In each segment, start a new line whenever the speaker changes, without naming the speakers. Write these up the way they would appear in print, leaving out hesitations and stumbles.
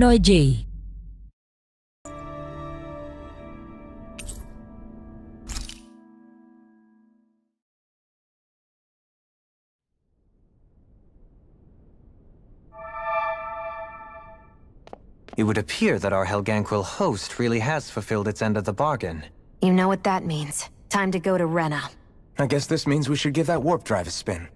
NoeG.
It would appear that our Helganquil host really has fulfilled its end of the bargain.
You know what that means. Time to go to Rena.
I guess this means we should give that warp drive a spin.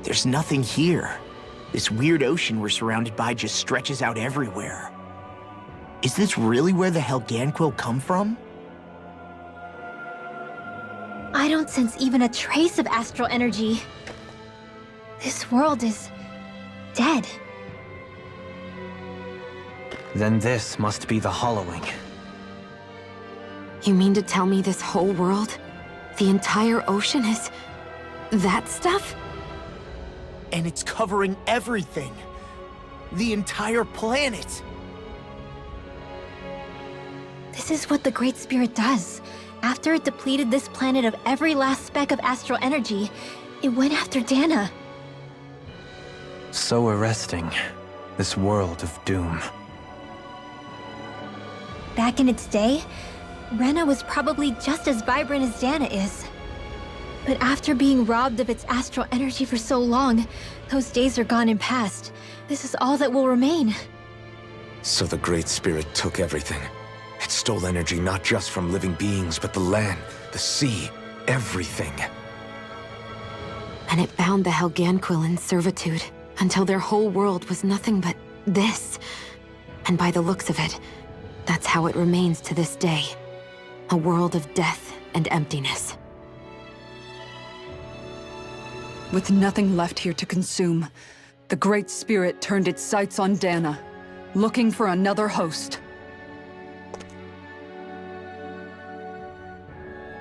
There's nothing here. This weird ocean we're surrounded by just stretches out everywhere. Is this really where the Helganquil come from?
I don't sense even a trace of astral energy. This world is dead.
Then this must be the Hollowing.
You mean to tell me this whole world, the entire ocean is that stuff?
And it's covering everything. The entire planet.
This is what the Great Spirit does. After it depleted this planet of every last speck of astral energy, it went after Dana.
So arresting. This world of doom.
Back in its day, Rena was probably just as vibrant as Dana is. But after being robbed of its astral energy for so long, those days are gone and past. This is all that will remain.
So the Great Spirit took everything. It stole energy not just from living beings, but the land, the sea, everything.
And it bound the Helganquil in servitude, until their whole world was nothing but this. And by the looks of it, that's how it remains to this day. A world of death and emptiness.
With nothing left here to consume, the Great Spirit turned its sights on Dana, looking for another host.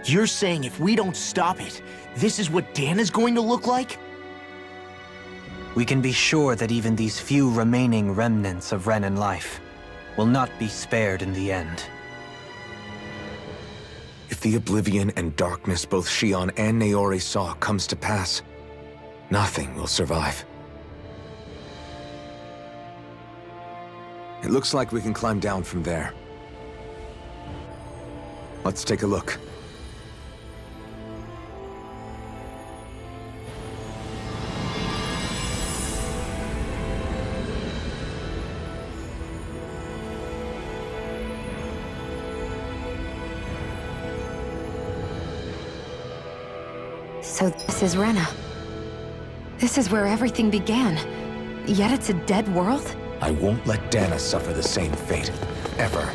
You're saying if we don't stop it, this is what Dana's going to look like?
We can be sure that even these few remaining remnants of Renan life will not be spared in the end.
If the oblivion and darkness both Shion and Naori saw comes to pass, nothing will survive. It looks like we can climb down from there. Let's take a look.
So this is Rena. This is where everything began. Yet it's a dead world?
I won't let Dana suffer the same fate. Ever.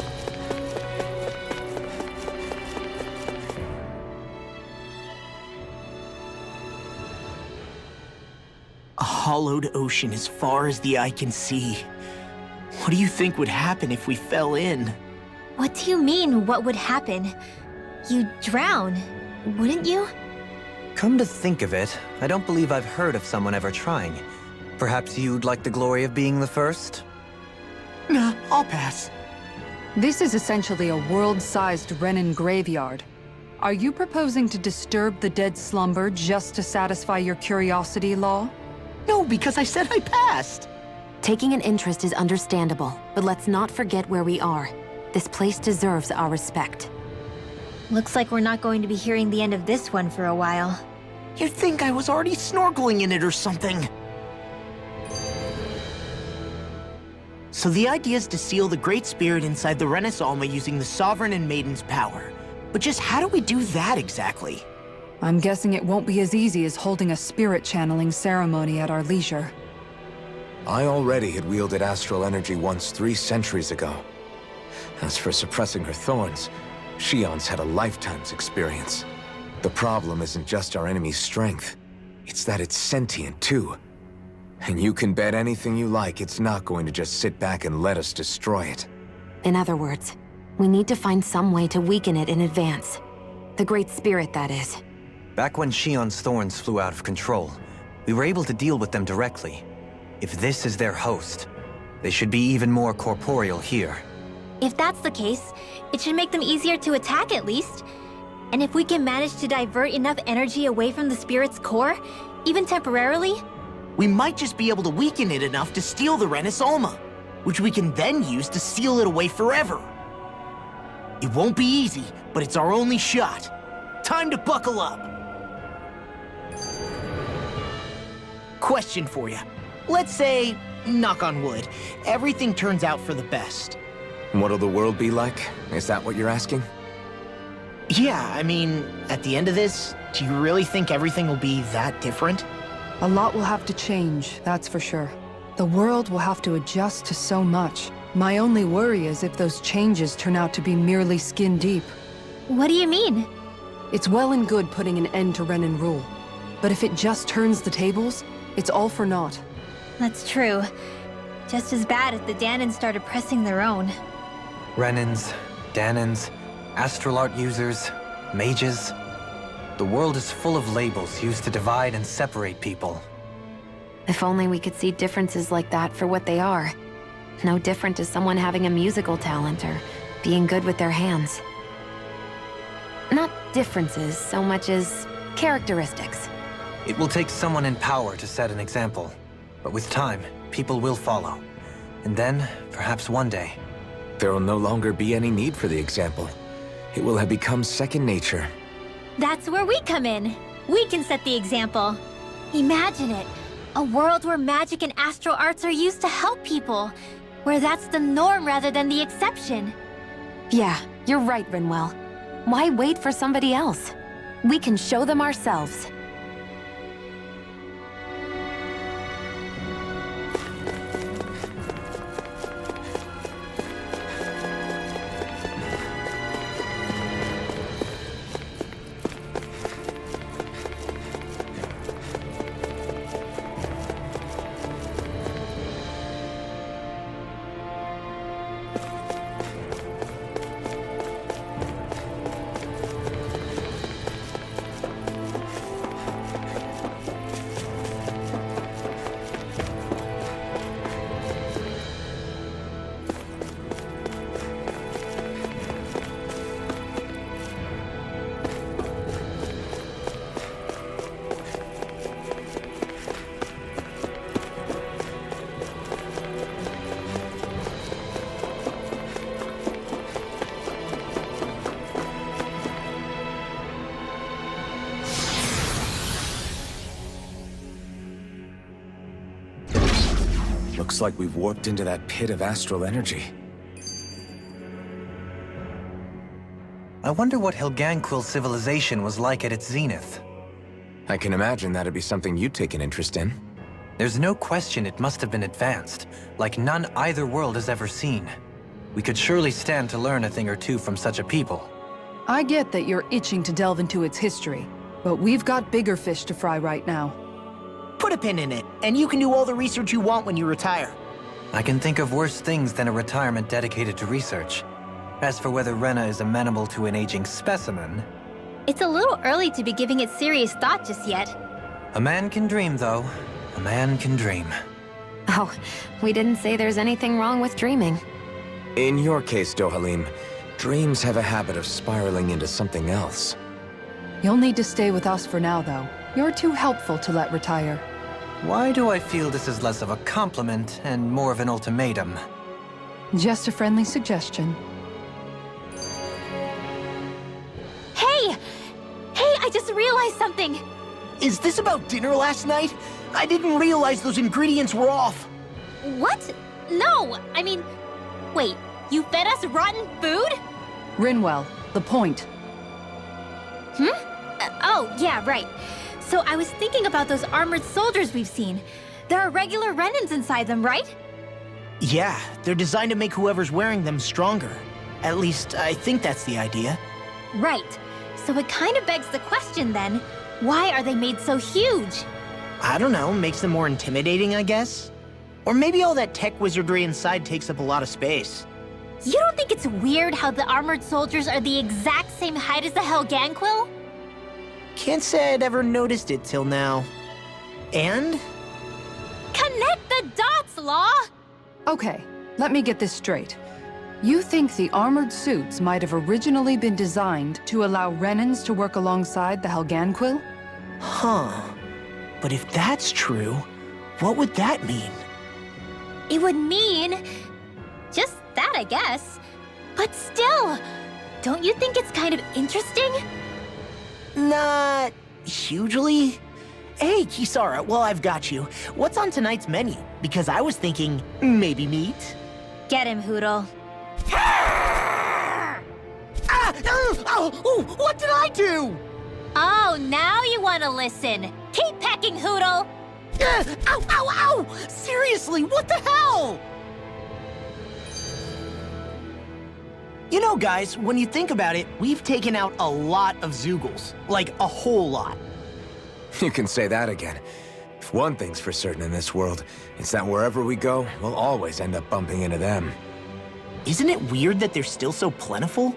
A hollowed ocean as far as the eye can see. What do you think would happen if we fell in?
What do you mean, what would happen? You'd drown, wouldn't you?
Come to think of it, I don't believe I've heard of someone ever trying. Perhaps you'd like the glory of being the first?
Nah, I'll pass.
This is essentially a world-sized Renan graveyard. Are you proposing to disturb the dead slumber just to satisfy your curiosity, Law?
No, because I said I passed.
Taking an interest is understandable, but let's not forget where we are. This place deserves our respect.
Looks like we're not going to be hearing the end of this one for a while.
You'd think I was already snorkeling in it or something. So the idea is to seal the Great Spirit inside the Rena's Alma using the Sovereign and Maiden's power. But just how do we do that exactly?
I'm guessing it won't be as easy as holding a spirit channeling ceremony at our leisure.
I already had wielded astral energy once 3 centuries ago. As for suppressing her thorns, Shion's had a lifetime's experience. The problem isn't just our enemy's strength. It's that it's sentient, too. And you can bet anything you like it's not going to just sit back and let us destroy it.
In other words, we need to find some way to weaken it in advance. The Great Spirit, that is.
Back when Shion's thorns flew out of control, we were able to deal with them directly. If this is their host, they should be even more corporeal here.
If that's the case, it should make them easier to attack at least. And if we can manage to divert enough energy away from the spirit's core, even temporarily,
We might just be able to weaken it enough to steal the Rena's Alma, which we can then use to seal it away forever. It won't be easy, but it's our only shot. Time to buckle up. Question for you. Let's say, knock on wood, everything turns out for the best.
What'll the world be like? Is that what you're asking?
Yeah, I mean, at the end of this, do you really think everything will be that different?
A lot will have to change, that's for sure. The world will have to adjust to so much. My only worry is if those changes turn out to be merely skin deep.
what do you mean?
It's well and good putting an end to Renan rule. But if it just turns the tables, it's all for naught.
That's true. Just as bad if the Danans started pressing their own.
Renans, Danans, astral art users, mages. The world is full of labels used to divide and separate people.
If only we could see differences like that for what they are. No different to someone having a musical talent or being good with their hands. Not differences so much as characteristics.
It will take someone in power to set an example. But with time, people will follow. And then, perhaps one day,
There will no longer be any need for the example. It will have become second nature.
That's where we come in. We can set the example. Imagine it. A world where magic and astral arts are used to help people. Where that's the norm rather than the exception.
Yeah, you're right, Rinwell. Why wait for somebody else? We can show them ourselves.
Looks like we've warped into that pit of astral energy.
I wonder what Helganquil civilization was like at its zenith.
I can imagine that'd be something you'd take an interest in.
There's no question it must have been advanced, like none either world has ever seen. We could surely stand to learn a thing or two from such a people.
I get that you're itching to delve into its history, but we've got bigger fish to fry right now.
Put a pin in it, and you can do all the research you want when you retire.
I can think of worse things than a retirement dedicated to research. As for whether Rena is amenable to an aging specimen...
It's a little early to be giving it serious thought just yet.
A man can dream, though. A man can dream.
Oh, we didn't say there's anything wrong with dreaming.
In your case, Dohalim, dreams have a habit of spiraling into something else.
You'll need to stay with us for now, though. You're too helpful to let retire.
Why do I feel this is less of a compliment and more of an ultimatum?
Just a friendly suggestion.
Hey! Hey, I just realized something!
Is this about dinner last night? I didn't realize those ingredients were off.
What? No! I mean, wait, you fed us rotten food?
Rinwell, the point.
Oh, yeah, right. So I was thinking about those armored soldiers we've seen. There are regular Renans inside them, right?
Yeah, they're designed to make whoever's wearing them stronger. At least, I think that's the idea.
Right. So it kind of begs the question then, why are they made so huge?
I don't know, makes them more intimidating, I guess? Or maybe all that tech wizardry inside takes up a lot of space.
You don't think it's weird how the armored soldiers are the exact same height as the Helganquil?
Can't say I'd ever noticed it till now. And?
Connect the dots, Law!
Okay, let me get this straight. You think the armored suits might have originally been designed to allow Renans to work alongside the Helganquil?
Huh. But if that's true, what would that mean?
It would mean... just that, I guess. But still, don't you think it's kind of interesting?
Not hugely. Hey, Kisara, well, I've got you. What's on tonight's menu? Because I was thinking maybe meat.
Get him, Hootle.
What did I do?
Oh, now you want to listen. Keep pecking, Hootle!
Ow! Seriously, what the hell? You know, guys, when you think about it, we've taken out a lot of Zeugles. Like, a whole lot.
You can say that again. If one thing's for certain in this world, it's that wherever we go, we'll always end up bumping into them.
Isn't it weird that they're still so plentiful?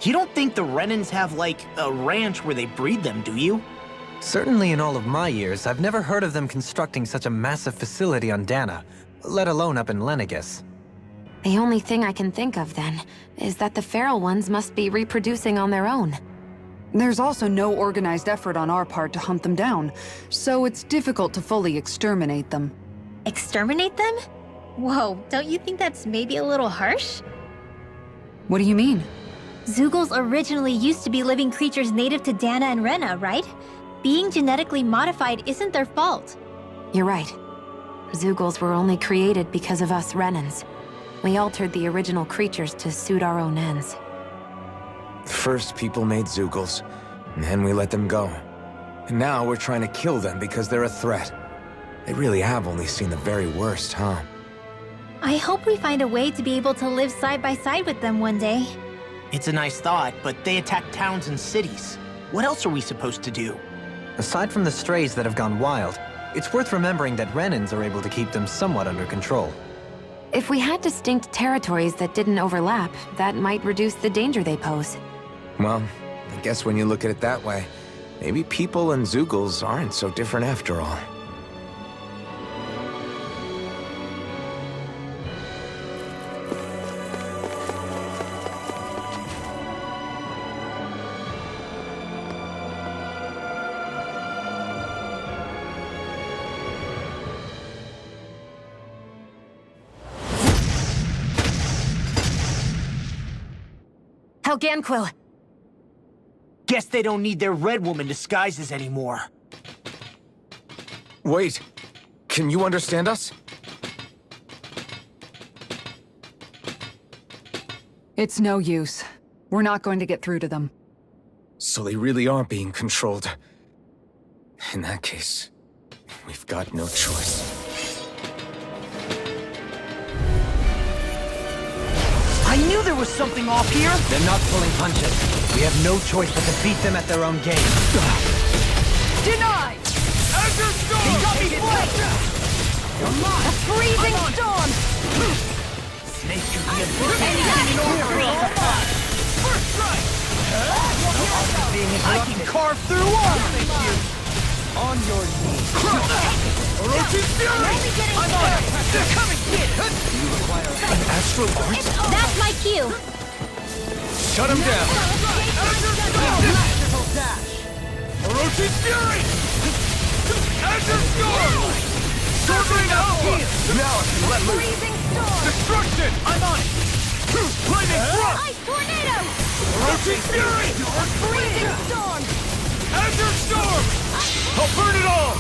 You don't think the Renans have, like, a ranch where they breed them, do you?
Certainly in all of my years, I've never heard of them constructing such a massive facility on Dana, let alone up in Lenegis.
The only thing I can think of, then, is that the feral ones must be reproducing on their own.
There's also no organized effort on our part to hunt them down, so it's difficult to fully exterminate them.
Exterminate them? Whoa, don't you think that's maybe a little harsh?
What do you mean?
Zeugles originally used to be living creatures native to Dana and Rena, right? Being genetically modified isn't their fault.
You're right. Zeugles were only created because of us Renans. We altered the original creatures to suit our own ends.
First, people made Zeugles, and then we let them go. And now we're trying to kill them because they're a threat. They really have only seen the very worst, huh?
I hope we find a way to be able to live side by side with them one day.
It's a nice thought, but they attack towns and cities. What else are we supposed to do?
Aside from the strays that have gone wild, it's worth remembering that Renans are able to keep them somewhat under control.
If we had distinct territories that didn't overlap, that might reduce the danger they pose.
Well, I guess when you look at it that way, maybe people and Zeugles aren't so different after all.
Helganquil!
Guess they don't need their Red Woman disguises anymore.
Wait, can you understand us?
It's no use. We're not going to get through to them.
So they really are being controlled. In that case, we've got no choice.
I knew there was something off here!
They're not pulling punches. We have no choice but to beat them at their own game.
Denied! Azure Storm! He got me flanked!
A freezing storm!
Snake could be a bit anything in order! First strike! I can carve through armor! On your knees. Orochi's Fury! I'm on it! They're coming, kid!
Do you require
An astral art?
That's my cue!
Shut him down!
Masterful dash! Orochi's Fury! Azure Storm! Circling out here!
Now I can let loose!
Freezing storm!
Destruction! I'm on it! Lightning Thrust!
Ice tornado!
Orochi's Fury!
Freezing storm!
Azure Storm! I'll burn it all!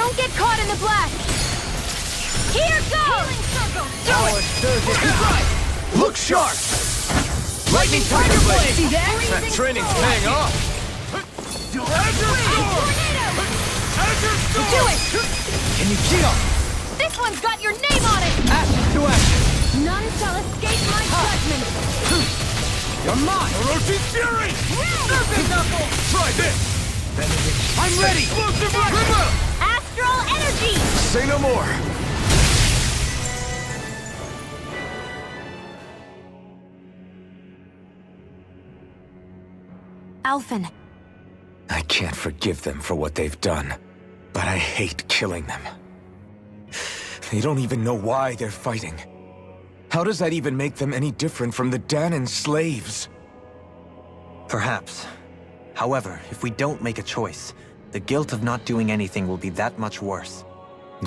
Don't get caught in the blast! Here goes!
Power surges. Look sharp! Lightning Tiger Blade!
See that?
That training's paying off!
Do it!
Can you heal?
This one's got your name on it!
Action to action!
None shall escape my judgment!
You're mine! Orochi Fury!
Surface Knuckle!
Try this! I'm ready!
Explosive Rush!
Astral energy!
Say no more!
Alphen,
I can't forgive them for what they've done, but I hate killing them. They don't even know why they're fighting. How does that even make them any different from the Danan slaves?
Perhaps. However, if we don't make a choice, the guilt of not doing anything will be that much worse.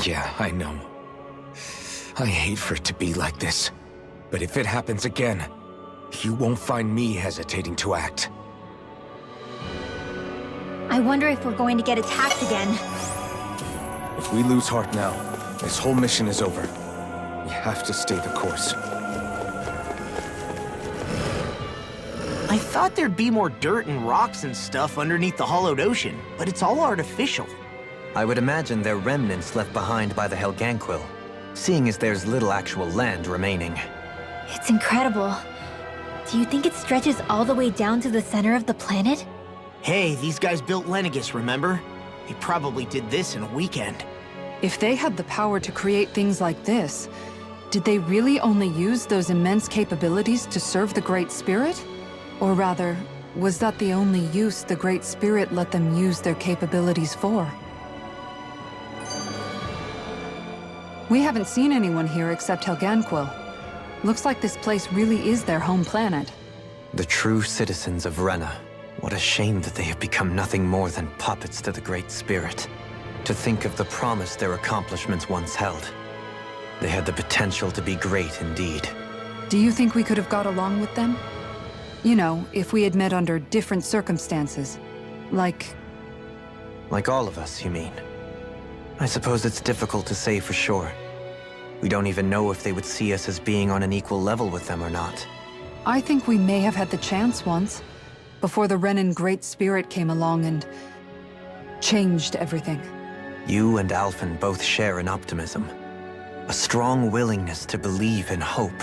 Yeah, I know. I hate for it to be like this. But if it happens again, you won't find me hesitating to act.
I wonder if we're going to get attacked again.
If we lose heart now, this whole mission is over. We have to stay the course.
I thought there'd be more dirt and rocks and stuff underneath the hollowed ocean, but it's all artificial.
I would imagine they're remnants left behind by the Helganquil, seeing as there's little actual land remaining.
It's incredible. Do you think it stretches all the way down to the center of the planet?
Hey, these guys built Lenegus, remember? They probably did this in a weekend.
If they had the power to create things like this, did they really only use those immense capabilities to serve the Great Spirit? Or rather, was that the only use the Great Spirit let them use their capabilities for? We haven't seen anyone here except Helganquil. Looks like this place really is their home planet.
The true citizens of Rena. What a shame that they have become nothing more than puppets to the Great Spirit. To think of the promise their accomplishments once held. They had the potential to be great indeed.
Do you think we could have got along with them? You know, if we had met under different circumstances. Like
all of us, you mean? I suppose it's difficult to say for sure. We don't even know if they would see us as being on an equal level with them or not.
I think we may have had the chance once, before the Renan Great Spirit came along and changed everything.
You and Alphen both share an optimism. A strong willingness to believe in hope.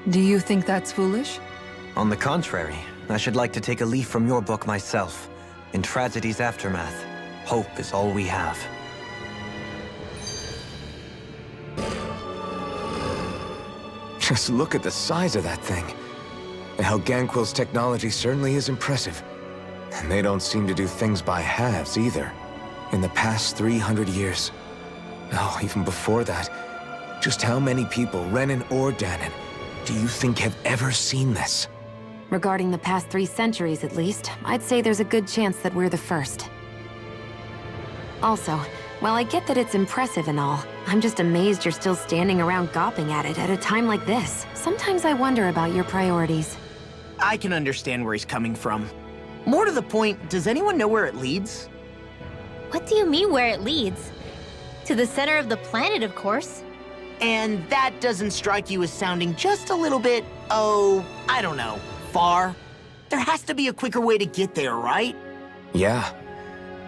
Do you think that's foolish?
On the contrary, I should like to take a leaf from your book myself. In tragedy's aftermath, hope is all we have.
Just look at the size of that thing. The Helganquil's technology certainly is impressive. And they don't seem to do things by halves either. In the past 300 years. Oh, even before that. Just how many people, Renan or Danan, do you think have ever seen this?
regarding the past 3 centuries at least, I'd say there's a good chance that we're the first. Also, while I get that it's impressive and all, I'm just amazed you're still standing around gawping at it at a time like this. Sometimes I wonder about your priorities.
I can understand where he's coming from. More to the point, does anyone know where it leads?
What do you mean where it leads? To the center of the planet, of course.
And that doesn't strike you as sounding just a little bit, oh, I don't know, far? There has to be a quicker way to get there, right?
Yeah.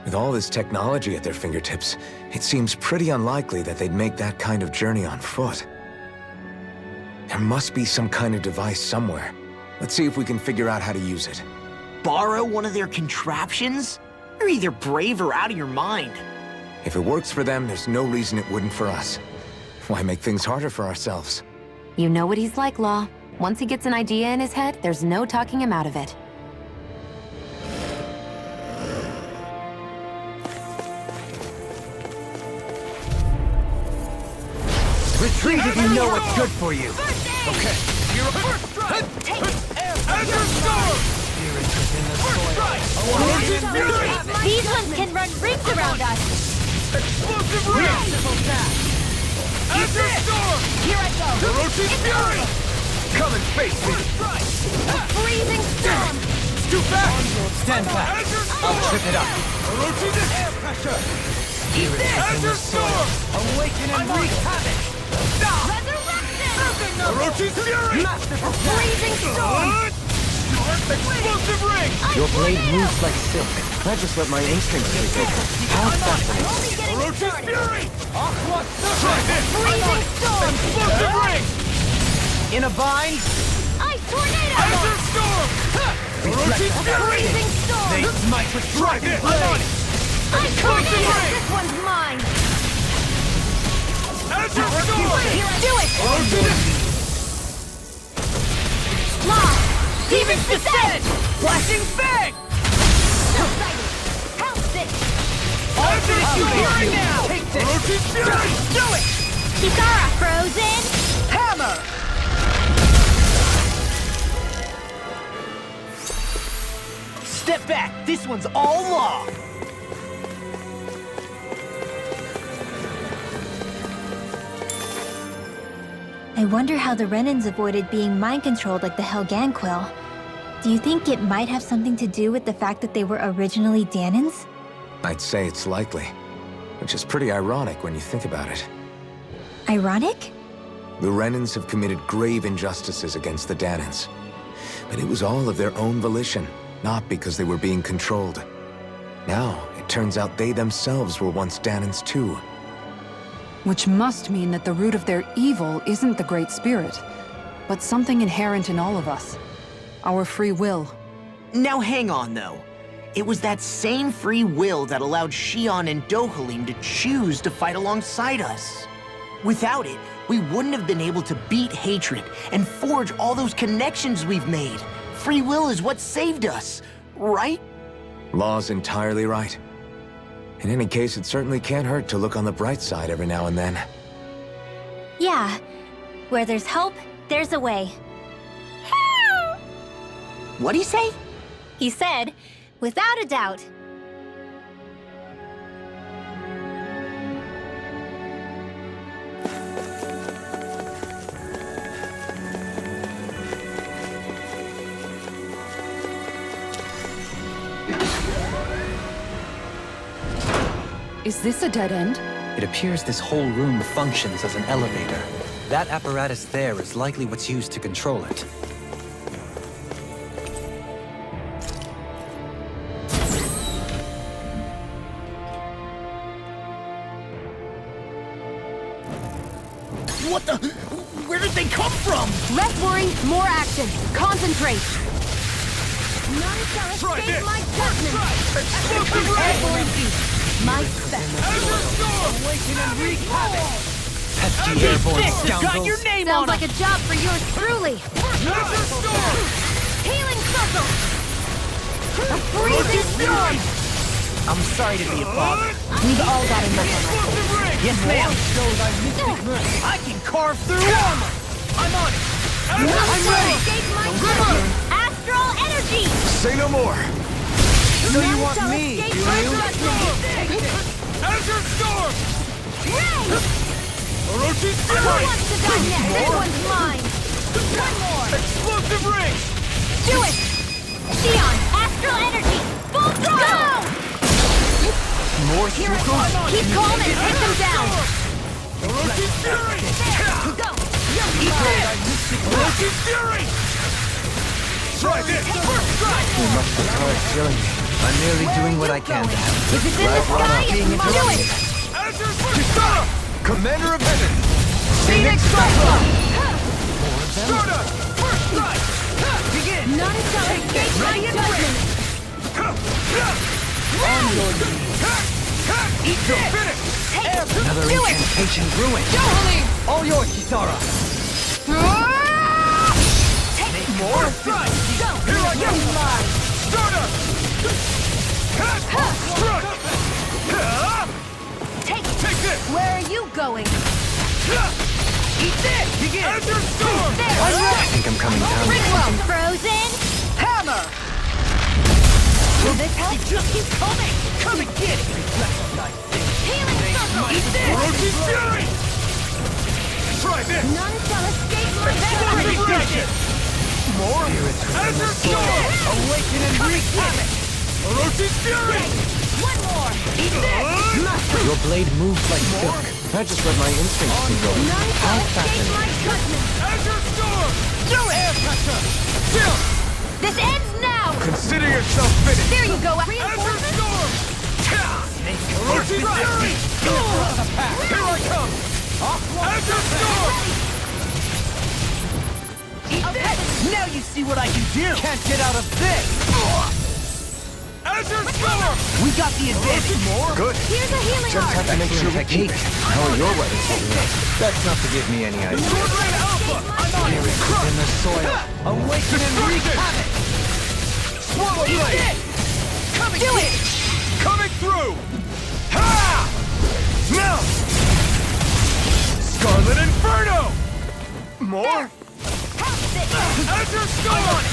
With all this technology at their fingertips, it seems pretty unlikely that they'd make that kind of journey on foot. There must be some kind of device somewhere. Let's see if we can figure out how to use it.
Borrow one of their contraptions? You're either brave or out of your mind.
If it works for them, there's no reason it wouldn't for us. Why make things harder for ourselves?
You know what he's like, Law. Once he gets an idea in his head, there's no talking him out of it.
Retreat if you know what's good for you.
Okay.
You're a first strike! Azure Storm! Spirits within the soil.
These ones can run rings around us.
Explosive Ring! Azure Storm!
Here I go.
Orochi's Fury!
Come and face me!
Freezing storm.
Too fast!
Stand back. I'll trip it up.
Air pressure! Azure Storm!
Awaken and wreak havoc.
Orochi's Fury!
Masterful
Freezing storm!
Explosive Ring!
Your blade moves like silk. I just let my instincts take over. How fascinating.
Only getting
Orochi's
started!
Fury!
Aqua
Try this!
Freezing storm!
Explosive Ring!
in a bind.
Ice tornado!
Azure Storm! Orochi's Fury!
Freezing storm!
They smite with
Try
dragon
this!
blade.
Ice tornado! This one's mine!
Azure Storm!
Do it!
Orochi's
Lost! Demon's Descent!
Flashing fang.
Excited! Pounce it!
Azure Storm!
Fury now. Take this.
Orochi's Fury!
Do it.
Kitara frozen!
Hammer.
Step back! This one's all law!
I wonder how the Renans avoided being mind-controlled like the Helganquil. Do you think it might have something to do with the fact that they were originally Danans?
I'd say it's likely. Which is pretty ironic when you think about it.
Ironic?
The Renans have committed grave injustices against the Danans. But it was all of their own volition, not because they were being controlled. Now, it turns out they themselves were once Danans too.
Which must mean that the root of their evil isn't the Great Spirit, but something inherent in all of us. Our free will.
Now hang on, though. It was that same free will that allowed Xion and Dohalim to choose to fight alongside us. Without it, we wouldn't have been able to beat hatred and forge all those connections we've made. Free will is what saved us, right?
Law's entirely right. In any case, it certainly can't hurt to look on the bright side every now and then.
Yeah. Where there's hope, there's a way.
What'd he say?
He said, without a doubt.
Is this a dead end?
It appears this whole room functions as an elevator. That apparatus there is likely what's used to control it.
What the? Where did they come from?
Less worry, more action. Concentrate.
None shall
Try
escape
this!
my judgment!
Explosive Ring!
My special.
Azure Storm!
Awaken and wreak havoc! Pesky airborne
This has got
scoundrels!
your name
Sounds
on
like
it!
a job for yours truly.
Azure Storm!
Healing circle. A freezing storm.
I'm sorry to be a bother.
We've all got enough on our
Explosive Ring!
Yes, ma'am. I can carve through armor. I'm on it.
I'm ready. Escape my judgment. Astral energy.
Say no more!
So you
None
want
shall
me,
escape
do
my
you?
judgment.
Azure Storm!
Ray.
Orochi's
Who
Fury!
wants to die next? This one's mine. One more.
Explosive Ring!
Do it. Xion, astral energy. Full throttle.
More
Hear it.
Shuko?
Keep calm and take them down.
Orochi's Fury!
Go. You're mine.
Orochi's Fury! Try this! First strike!
You must be tired of killing me. I'm merely doing what I can to help.
If it's in the sky, it must do it.
Azure Kitara!
Commander of Heaven!
Phoenix Cyclone.
Stardust! First strike!
Begin.
None shall escape my judgment.
Eat your finish!
Another
Do it.
incantation ruined.
Dohalim.
All yours, Kitara.
Take
More?
Strike!
Go.
Here I
You're
go!
mine.
Stardust! Struck! Take this!
Where are you going?
Eat this. Begin.
Azure Storm!
I think I'm coming down.
Ringwell. Frozen.
Hammer.
Will this help?
It just keeps coming. Come and get it.
Healing circle.
Eat this.
Orochi's Fury! Try this!
None shall escape my
Explosive
judgment.
Ring! More! Azure Storm!
Awaken and wreak havoc!
Orochi's Fury!
One more! Eat this!
Your blade moves like silk.
I just let my instincts be going.
How fascinating.
Azure Storm!
Do it!
Air pressure! Chill!
This ends now!
Consider yourself finished!
There you go,
Azure
reinforcements!
Storm! Orochi's Fury! Here I come! Azure Storm!
Eat this! Now you see what I can do! Can't get out of this!
Azure Storm!
We got the advantage! More?
Good.
Here's a healing
Just have
art!
to make sure we keep it. How are your weapons holding up?
That's not to give me any idea.
Sword Rain Alpha! I'm on it!
In the soil.
Awaken and wreak
Destruction!
havoc!
Swallow
Eat
Blade!
this!
Coming through! Coming through! Ha! Melt! Scarlet Inferno! More? Azure Storm!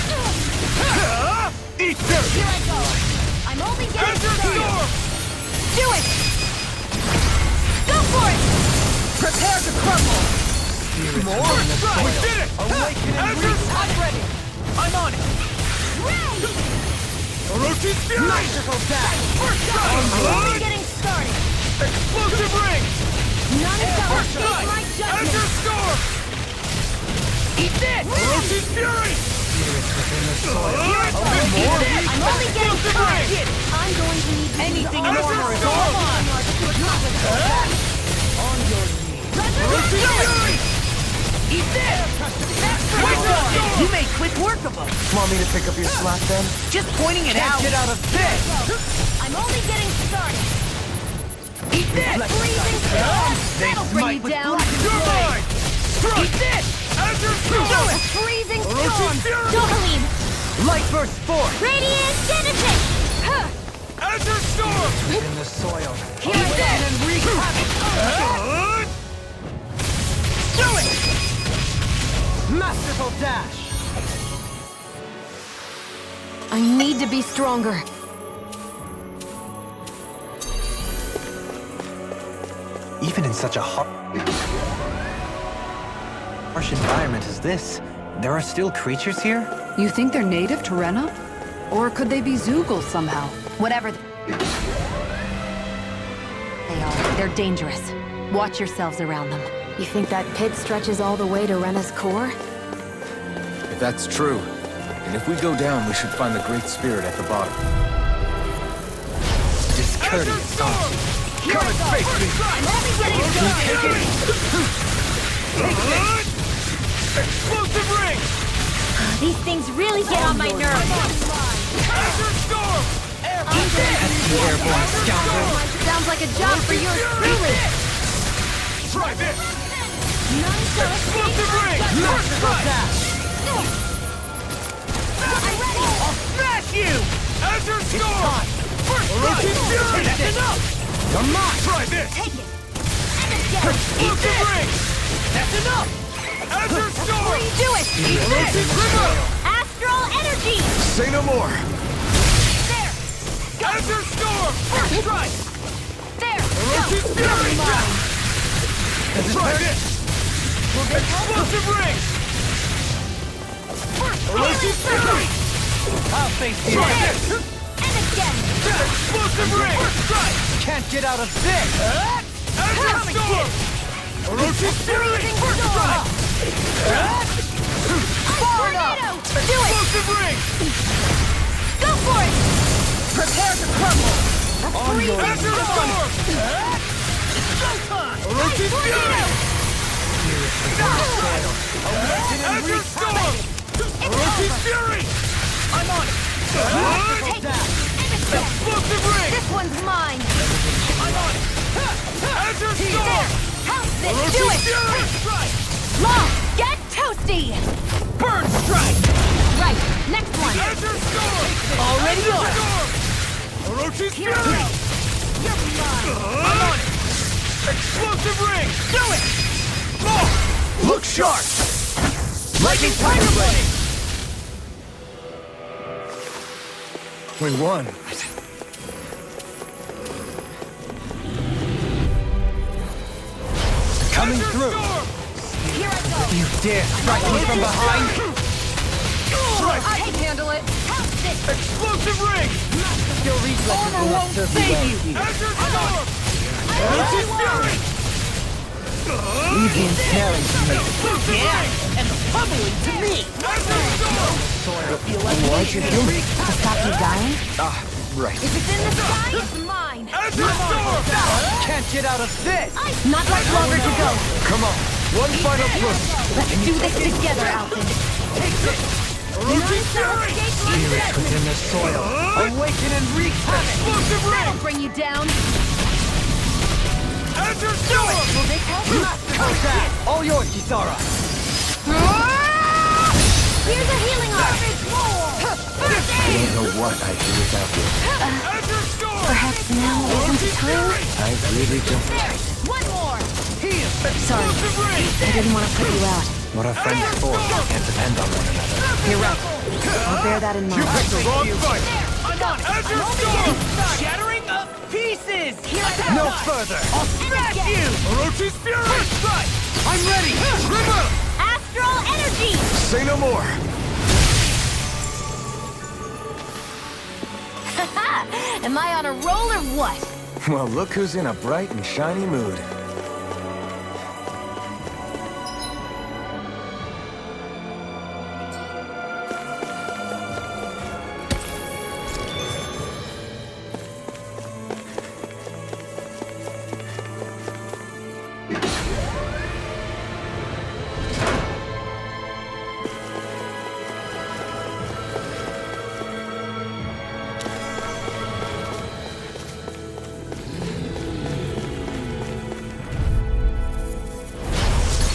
Ha! Eat dirt!
Here I go! I'm only getting
Azure
started!
Storm!
Do it! Go for it!
Prepare to crumble!
More? We did it!
Awaken and
Azure
wreak! I'm ready! I'm on it!
Orochi's Fury!
Magical dash!
I'm only
Blood!
getting started!
Explosive Ring!
None shall escape my
Azure
judgment!
Storm!
Eat this!
Orochi's Fury!
More? I'm only getting
Explosive
started!
Ring!
I'm going to need to
Anything
use all
more
my
is all on!
Orochi's Fury!
Eat this!
Wake up!
You made quick work of them!
Want me to pick up your slack then?
Just pointing it out! Get out of this!
I'm only getting started!
Eat this!
Freezing storm! That'll bring
smite
you
with
down!
black
You're mine!
Eat this!
Azure Storm!
Freezing
Orochi's
storm!
Fury!
Dohalim!
Light burst forth!
Radiant genesis! Huh.
Azure Storm!
In the soil.
Here I go!
And wreak havoc! Do it! Masterful dash!
I need to be stronger.
Even in such a harsh environment as this, there are still creatures here?
You think they're native to Rena? Or could they be Zoogle somehow?
Whatever they are, they're dangerous. Watch yourselves around them. You think that pit stretches all the way to Rena's core?
If that's true, and if we go down, we should find the Great Spirit at the bottom.
Discourteous.
Come and face me!
I'm only getting started!
Explosive Ring!
These things really get on my nerves!
Azure Storm!
Airborne scoundrel.
Sounds like a job for yours truly!
Try this!
None shall escape
Explosive
my
Ring!
judgment!
First strike!
I'm ready!
I'll smash you!
Azure Storm! First strike!
Fury! That's enough! Come on!
Try this!
Take it! And again!
Explosive Ring!
That's enough!
Azure Storm!
Do it!
Orochi's River!
Astral energy!
Say no more!
There!
Azure Storm! First strike!
There!
Orochi's Fury! Try this! Explosive Ring! Orochi's Fury!
I'll face you!
Try this!
And again!
Explosive Ring! First strike!
Can't get out of this!
Azure Storm! Orochi's Fury! First strike!
Tornado! Do it!
Explosive Ring!
Go for it!
Prepare to crumble!
Azure Storm! Orochi's Fury! Azure Storm! Orochi's Fury!
I'm on it!
Take it! And again!
Explosive Ring!
This one's mine!
I'm on it!
Azure
There!
Storm!
House this! Do
Orochi's
it!
Fury!
Long! Get toasty!
Burn strike!
Right! Next one!
Azure Storm!
Already
Azure
on!
Storm! Orochi's
Here
Fury!
we go! You're mine!
I'm on it! Explosive Ring!
Do it!
More!
Look sharp! Lightning Tiger Blade!
We won.
Coming
Azure
through!
Storm!
Here I go!
You dare strike me from behind?
Strike!
I can handle it!
Explosive ring!
Armor won't save you!
Azure Storm! Orochi's Fury!
Yeah, and the pummeling to me!
Azure Storm!
What'd you do?
To stop you dying?
Right.
If it's in the sky, it's mine!
Azure Storm!
Can't get out of this!
Not much longer to go.
Come on. One final push.
Let's do this together, Alphen.
Orochi's Fury!
Spirits within the soil. Awaken and wreak havoc!
Explosive ring!
Bring you down.
Azure Storm!
Will this help?
Contact! All yours, Kisara!
Here's a healing arm.
I don't know what I'd do without you.
Azure Storm!
Perhaps now isn't the time?
I really don't.
One more.
Heal!
Sorry,
Explosive ring!
I didn't want to put you out.
What are friends for? Can't depend on one another.
You're right. I'll bear that in
You
mind.
picked the wrong fight!
I'm on it!
Azure Storm!
Shattering of pieces!
Attack.
No further! I'll smash you!
Orochi's Fury! Strike!
I'm ready!
Rena!
Astral energy!
Say no more.
Am I on a roll or what?
Well, look who's in a bright and shiny mood.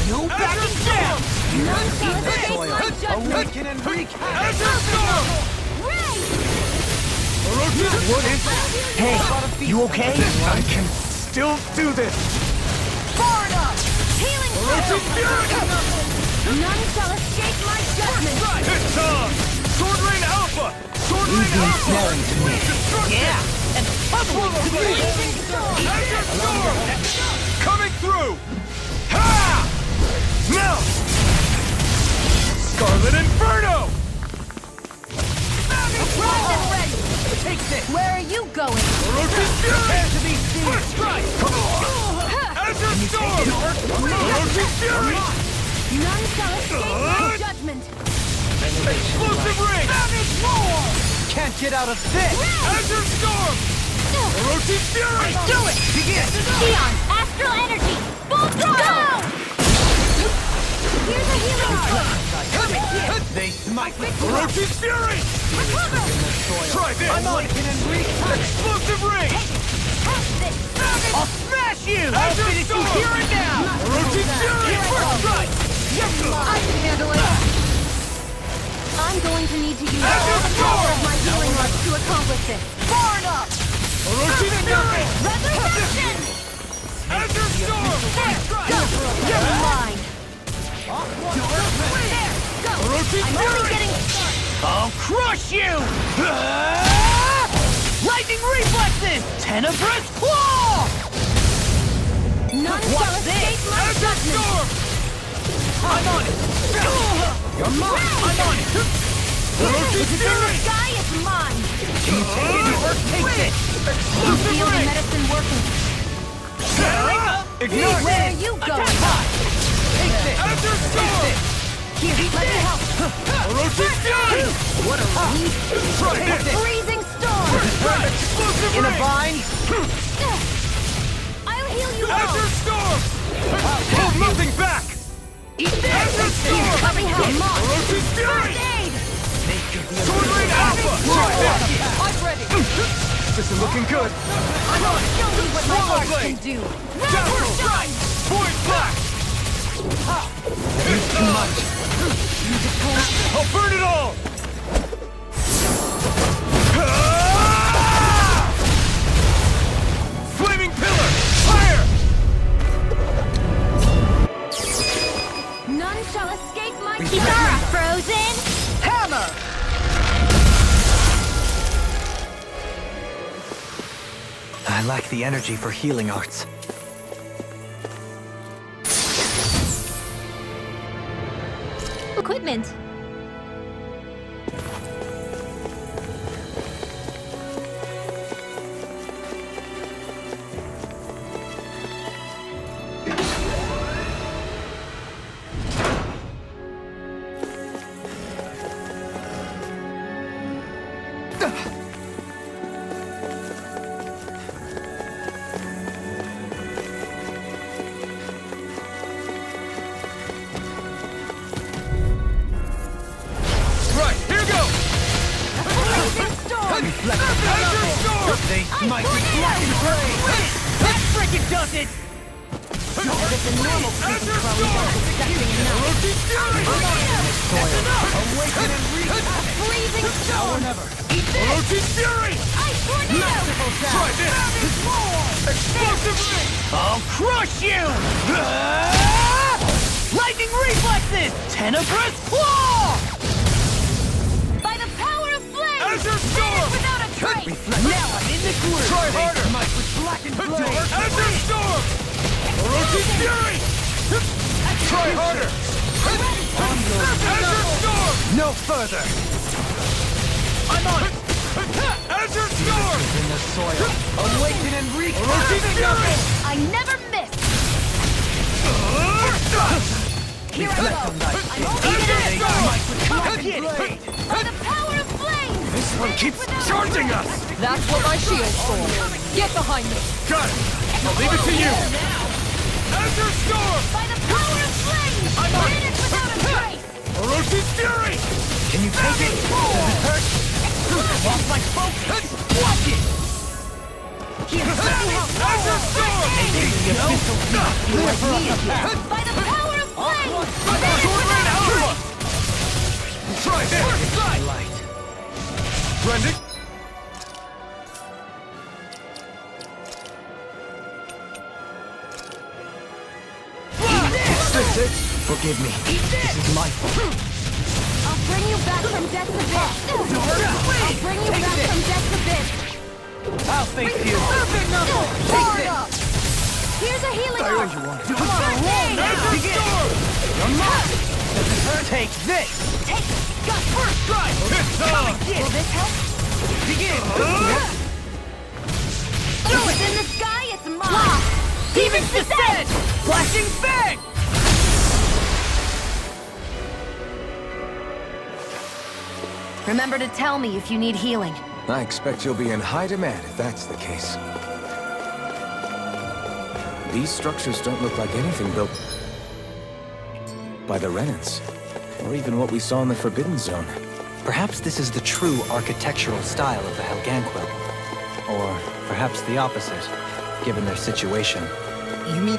No backing down!
Judgment!
Awaken and wreak havoc!
Azure Storm! Orochi's
What is it? Hey, you okay?
I can still do this.
Far enough! Healing
Orochi's Fury!
None shall escape my judgment!
It's on! Sword Rain Alpha! Sword Rain Alpha! Destruction!
Yeah, and the pummeling to me!
Azure Storm! Coming through! Ha! Now! Scarlet Inferno!
Primed and ready!
Take this!
Where are you going?
Orochi's Fury!
To be seen!
First strike! Azure Storm! Orochi's Fury!
None shall escape my judgment!
Explosive Ring!
Can't get out of this!
Azure Storm! Orochi's Fury!
Do it! Begin!
Neon! Astral energy! Full throttle! Here's a healing arm!
They smite with
Orochi's Fury! Try this!
I'm on it! And wreak havoc!
Explosive Ring!
I'll smash you! I'll
Azure
finish you
Storm!
here and now!
Orochi's Fury! First strike!
I can handle it!
I'm going to need to use
Azure
all the power of
Storm!
my healing arts to accomplish this.
Far enough!
Orochi's Fury!
Resurrection!
Azure Storm! First strike!
Go! You're mine!
Orochi's
I'm only
Fury!
getting started!
I'll crush you! Lightning reflexes! Tenebrous claw!
None shall escape my
Azure
judgment!
Storm!
I'm on it! You're mine! I'm on it!
Orochi's
In the
Fury!
sky is mine!
Take this!
Explosive
Feel the
Ring!
medicine working.
Ignore
Where are
this!
you going?
Take this!
Azure Storm!
Here, let me help.
Orochi's Fury!
What a
Try this!
Freezing storm!
Explosive
In a
Ring!
bind?
I'll heal you all!
Azure Storm! Hold nothing back! Azure Storm!
Let me help.
Orochi's Fury!
First aid!
Sword Rain Alpha! Try this!
I'm ready!
This is looking good.
I'm gonna show you what my
Swallow
heart
blade.
can do!
Downward strike! Point black! It's too much! I'll burn it all! Flaming pillar! Fire!
None shall escape my Kisara! Frozen!
Hammer!
I lack the energy for healing arts.
Equipment.
does it!
As if the normal creepy crawlies aren't expecting enough.
That's enough!
Awaken and wreak havoc.
Freezing
Now or
storm!
never.
Eat this! Orochi's Fury!
Ice tornado!
Merciful
Try
sound.
this! Explosive ring! I'll crush you! Lightning reflexes! Tenebrous claw!
By the power of flame!
Azure Storm!
Without a trace!
Now I'm in the groove!
Try harder. Might with blackened blade.
Azure Storm! Orochi's Fury! Try harder! Azure Storm!
No further.
I'm on it! Azure Storm!
In the soil. Awaken and wreak
Orochi's Fury!
I never miss! Here I
Reflect
go!
on thy
I'm
fate.
only
Azure
gonna
Storm!
Might with blackened blade.
by the power of flame!
This one keeps charging us.
That's what my shield's for. Get behind me.
Got it. I'll leave it to you.
Azure Storm!
By the power of flame!
I'm on
Hit it without a trace!
Orochi's Fury!
Can you take it? Does it hurt?
Lost my focus! Watch it! Azure Storm!
Clear for us a path.
By the power of flame!
Sword Rain Alpha! Try this! First strike!
Light.
Blending!
That's it. Forgive me. This is my fault.
I'll bring you back from death's abyss! I'll bring you back from death's abyss!
I'll face you.
Take this! Here's a healing arm!
Come on, roll now.
Begin!
You're mine. Does it hurt? Take this.
Take it! Got
First strike!
Will this help?
Begin!
If it's in the sky, it's mine!
Demon's Descent! Flashing Fang!
Remember to tell me if you need healing.
I expect you'll be in high demand if that's the case. These structures don't look like anything built by the Renans, or even what we saw in the Forbidden Zone.
Perhaps this is the true architectural style of the Helganquil. Or perhaps the opposite, given their situation.
You mean...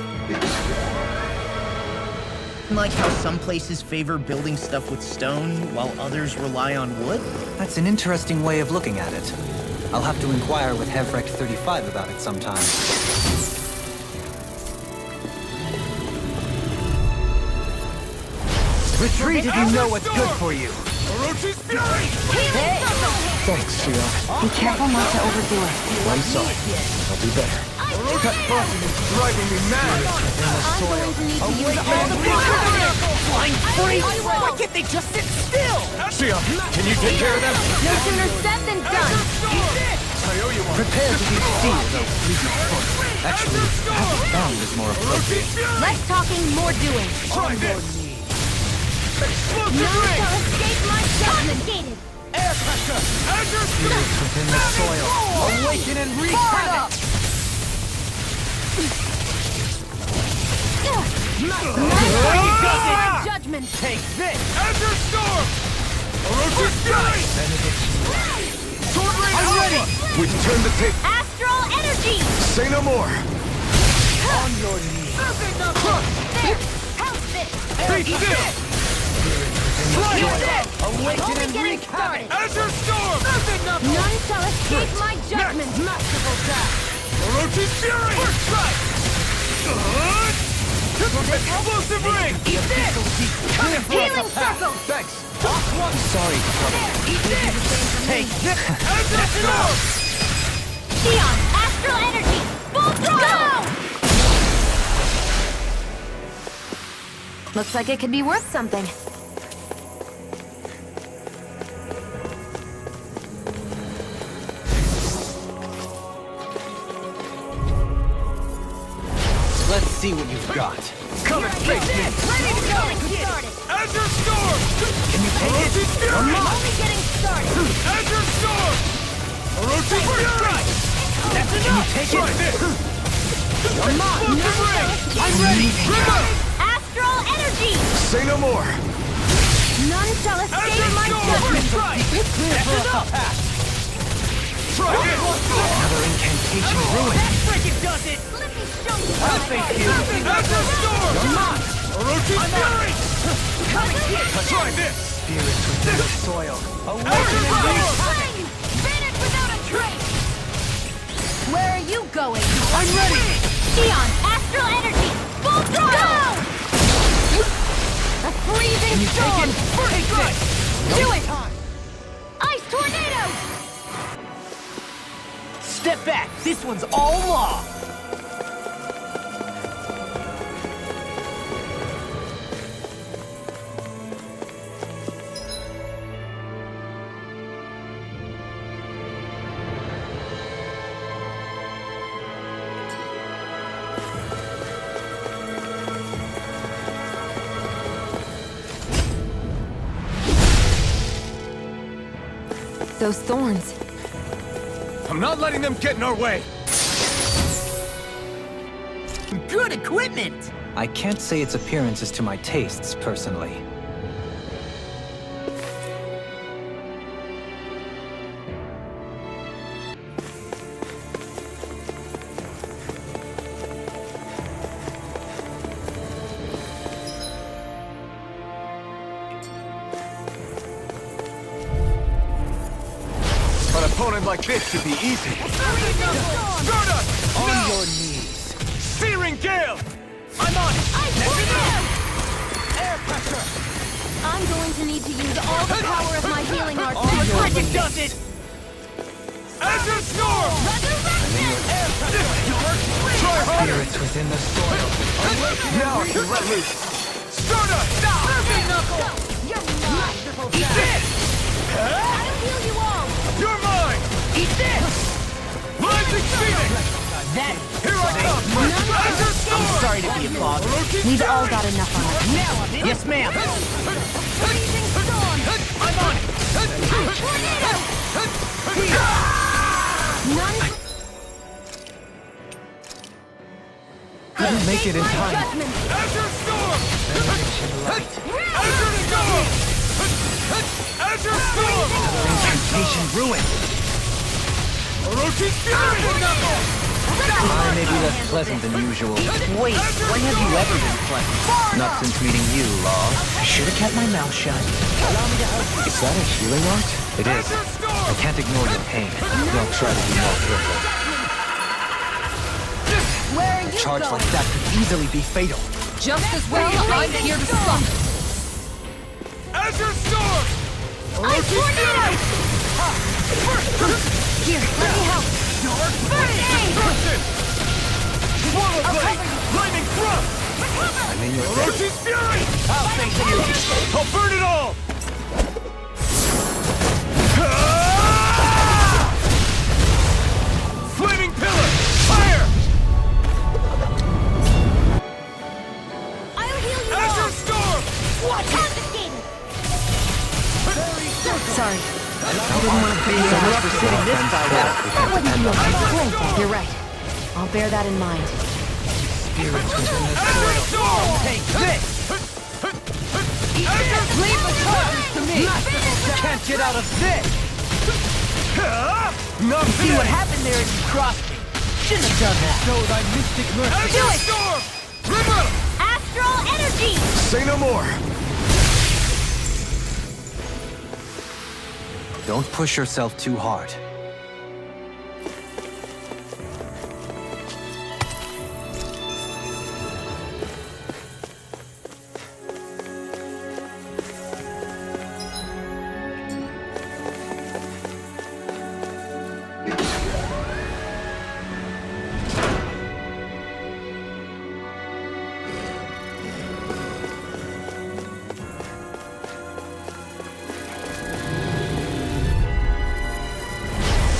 like how some places favor building stuff with stone, while others rely on wood?
That's an interesting way of looking at it. I'll have to inquire with Hevrecht 35 about it sometime.
Retreat if you know what's good for you.
Orochi's Fury!
Thanks, Shion.
Be careful not to overdo it.
I'm sorry. I'll do better.
That buzzing is driving me mad.
I'm going to need to use all the
Flying free! Why can't they just sit still?
Shion, can you take care of them?
No sooner said than done!
I owe you one.
Prepare to be sealed, though fleeting foot. Actually, half-bound is more appropriate.
Less talking, more doing!
Try this! Explosive
None
ring!
shall escape my judgment!
Air pressure! Azure Storm!
Within the soil.
Awaken and wreak havoc.
My judgment!
Take this! Azure Storm! Orochi's Fury! Sword Rain
I'm ready.
Alpha!
We turn the tape.
Astral energy!
Say no more.
On your knees.
There! How's this?
Take this! Try this!
Awaken
Only
and
getting
wreak havoc.
started!
Azure Storm!
None shall escape my judgment!
Merciful death.
Orochi's Fury! First strike! Explosive ring! Eat this!
Healing circle!
Thanks.
Sorry to trouble you.
Eat this! Take this! Azure Storm!
Sion! Astral energy! Full throttle! Go!
Looks like it could be worth something.
Let's see what you've got.
Come and face me.
Ready to go! Started!
Azure Storm!
Can you take it?
Orochi's Fury!
Only getting started!
Azure Storm! Orochi's Fury! That's enough!
Can you take
Try
it?
this!
Come on.
Explosive ring!
I'm ready.
Rena!
Astral energy!
Say no more.
None shall escape
Azure
my
Storm!
judgment!
First strike! That's enough! Try this!
Another incantation ruined.
That freaking does it!
Let me show you!
face you! Azure Storm! You're not! Orochi Fury! Try this! Spirits within the soil. Awaken and be...
Vanish without a trace! Where are you going?
I'm ready!
Eon, astral energy! Full throttle! A freezing storm!
Take this!
Do it! Ice tornado!
Step back! This one's all law!
Those thorns.
I'm not letting them get in our way!
Good equipment!
I can't say its appearance is to my tastes, personally.
An opponent like this should be easy. Stardust!
On your knees!
Searing Gale!
I'm on it!
Air pressure! I'm going to need to use all the power of my healing arts to
Cricket does it! Azure Storm!
Air pressure!
Try harder!
Spirits within the soil.
Now I can let loose! Stardust!
Surfing knuckle! You're masterful,
This!
I'll heal you all!
You're mine! Eat this! Rising Phoenix! That...
Here I come!
Azure Storm! I'm sorry to be a bother.
We've all got enough on us.
Now I'm in. Yes, ma'am.
Freezing storm!
I'm on it.
Tornado! None
Couldn't make it in time.
judgment!
Azure Storm! Azure Storm! Azure Storm! Incantation ruined. Orochi Fury!
I may be less pleasant than usual.
Wait, when have you ever been pleasant?
Not since meeting you, Law.
I should have kept my mouth shut.
Is that a healing art? It is.
Azure Storm!
I can't ignore your pain. Don't try to be more careful.
Where are you
Charge
going?
like that could easily be fatal.
Just as well, I'm here to stop.
Azure Storm!
Ice tornado! Here, let me help. First aid!
Swallow Blade! Lightning Thrust!
I'm in your debt.
Orochi's Fury! I'll face you! I'll burn it all! Flaming Pillar! Fire!
I'll heal you
Azure
all!
Storm!
What? Confiscated!
Sorry.
I didn't want to be so much for sitting this side out.
That wasn't you. You're right. I'll bear that in mind.
Spirits within the
Azure
soil.
Storm! Take this!
Leave the charges to me.
Can't get out of this! See what happened there is you crossed me. Shouldn't have done that. Show thy mystic mercy.
Do it!
Storm! River!
Astral energy!
Say no more!
Don't push yourself too hard.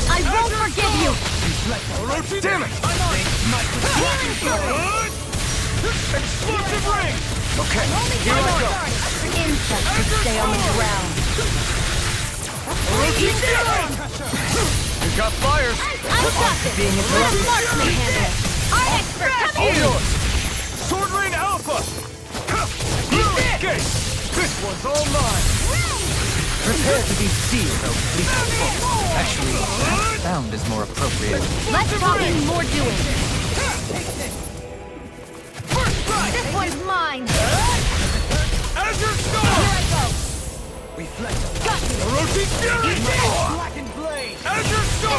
I won't forgive you!
Orochi! Damn it! I'm on it! Explosive ring!
Okay,
Here I go!
Insects should stay on the ground.
Orochi Fury!
you got fires!
I've got this! Let a marksman handle it! Our expert, come
All
here!
yours! Sword Ring Alpha! Okay, this one's all mine!
Prepare to be sealed, oh fleeting foot. Actually, found is more appropriate.
Less talking, more doing.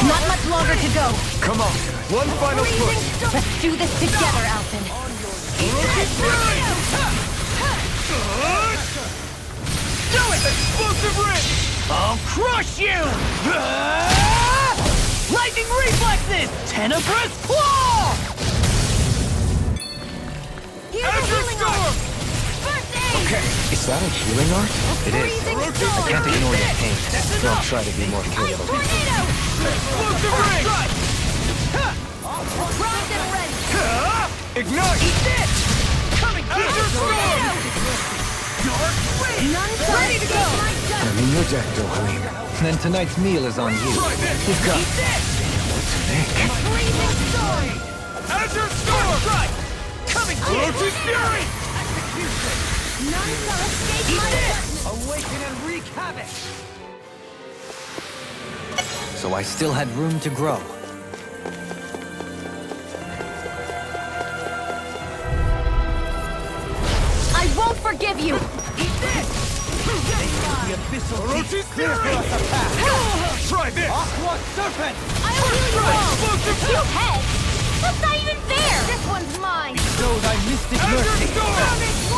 Not much longer to go.
Come on, one final push.
Let's do this together, Alphen.
Do it! Explosive ring! I'll crush you! Lightning reflexes! Tenebrous claw!
Here's a healing art. First aid.
Okay, is that a healing art?
It is. I can't ignore your pain.
So I'll try to be more
Ice
careful.
tornado.
Explosive ring!
Primed and ready.
Ignite!
Eat this! Coming tornado! Dark ring!
None
Ready to go!
I'm in your deck, Dohalim.
Then tonight's meal is on you.
Try this!
You've got
Eat this!
Freezing storm.
Azure Storm! Strike! Coming Roach's Fury!
None shall escape my judgment.
Awaken and wreak havoc!
So I still had room to grow.
I won't forgive you.
Eat this! The abyssal Roach's Fury! Try this! Aqua Serpent!
I'll heal you all.
Explosive
You head. That's not even fair. This one's mine.
Show thy mystic mercy!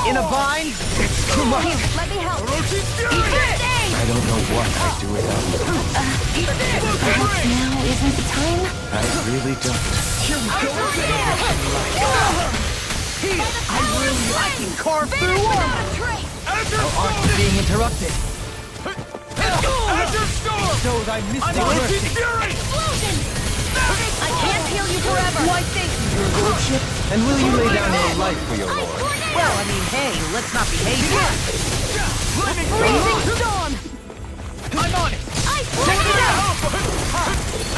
In a bind? It's too much!
Here, let me help.
Roach's Fury!
First aid.
I don't know what I'd do without you.
Eat this!
Perhaps now isn't the time?
I really don't.
I can carve through armor!
Trace.
Aren't you being interrupted? Azure Storm! Show thy mystic mercy! Fury!
Explosion. I can't heal you forever.
Why, thank you, your lordship.
And will you lay down your life for your
Ice
lord?
tornado.
Well, I mean, hey, let's not behave here.
Freezing storm.
I'm on it!
Ice tornado.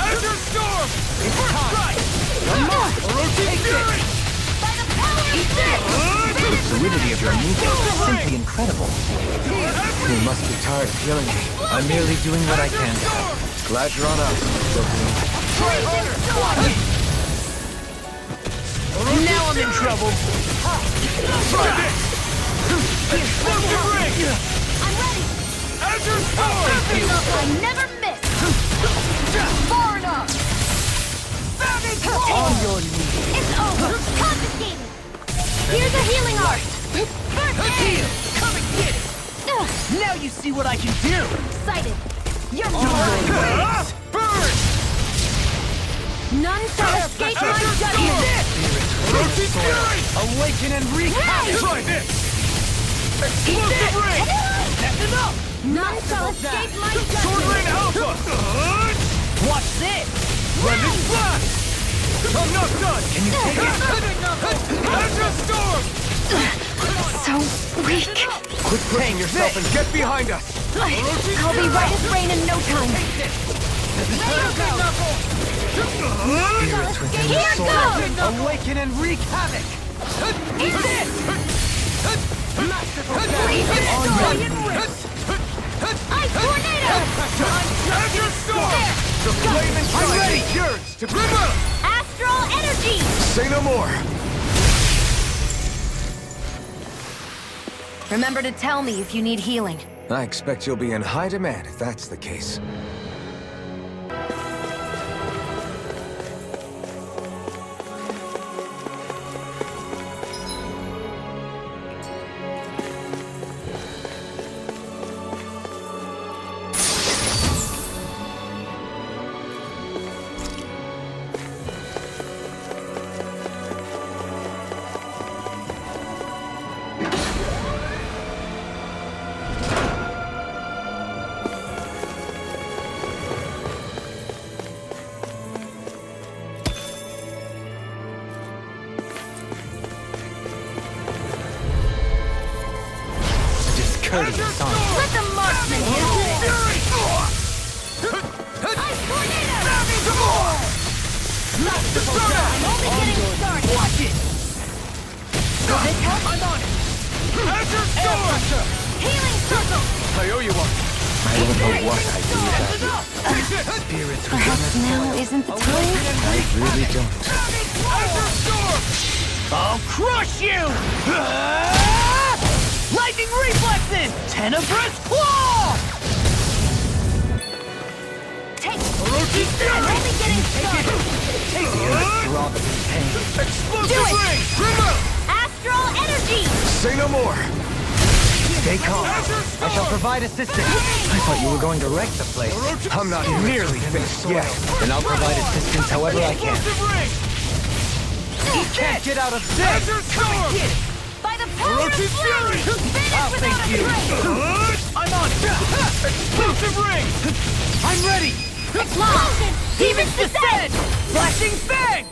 Azure Storm! It's time! Orochi's Fury!
By the power of
The fluidity of your movement is simply incredible.
You must be tired of killing me.
I'm merely doing what I can.
Glad you're on us, Dohalim.
freezing storm.
Now I'm in trouble! Try this! Explosive ring!
I'm ready.
Azure Storm!
I never miss. Far enough.
On your knees!
It's over. Confiscated. Here's a healing art. First aid.
Heal! Come and get it! Now you see what I can do!
Sighted. You're
On
mine.
your ways! Burn!
None shall escape my
Eat
judgment.
this! Roach's Fury! Awaken and wreak havoc! Try this! Explosive ring! That's enough!
None shall escape my
Sword
judgment.
Ring Alpha! Watch this! Blended Blast! I'm not done! Can you take it? Azure Storm!
So weak.
Quit pushing yourself and get behind us!
I'll be right as rain in no time. Here goes!
Awaken and wreak havoc! Eat this! Masterful
Freezing storm. Ice tornado.
Azure Storm! The flame inside! I'm ready! Yours to Grimmer!
Astral energy.
Say no more!
Remember to tell me if you need healing.
I expect you'll be in high demand if that's the case.
Discourteous son.
Let the marksman handle it. Ice tornado.
Masterful
I'm only getting started.
Watch it!
Does this help?
I'm on it! Azure Storm!
Healing circle.
I owe you one. I don't know what I'd do without you.
Spirits
Perhaps now isn't the time?
I really don't.
Azure Storm! I'll crush you! Lightning reflexes! Tenebrous claw!
I'm only getting started.
Explosive ring!
Astral energy!
Say no more!
Stay calm. I shall provide assistance. I thought you were going to wreck the place.
I'm not nearly finished yet.
Then I'll provide assistance however I can.
He
Can't get out of this!
By the power of flame! Finish without a trace!
I'm on! Explosive ring! I'm ready!
Explosion! Demon's descent!
Flashing fang!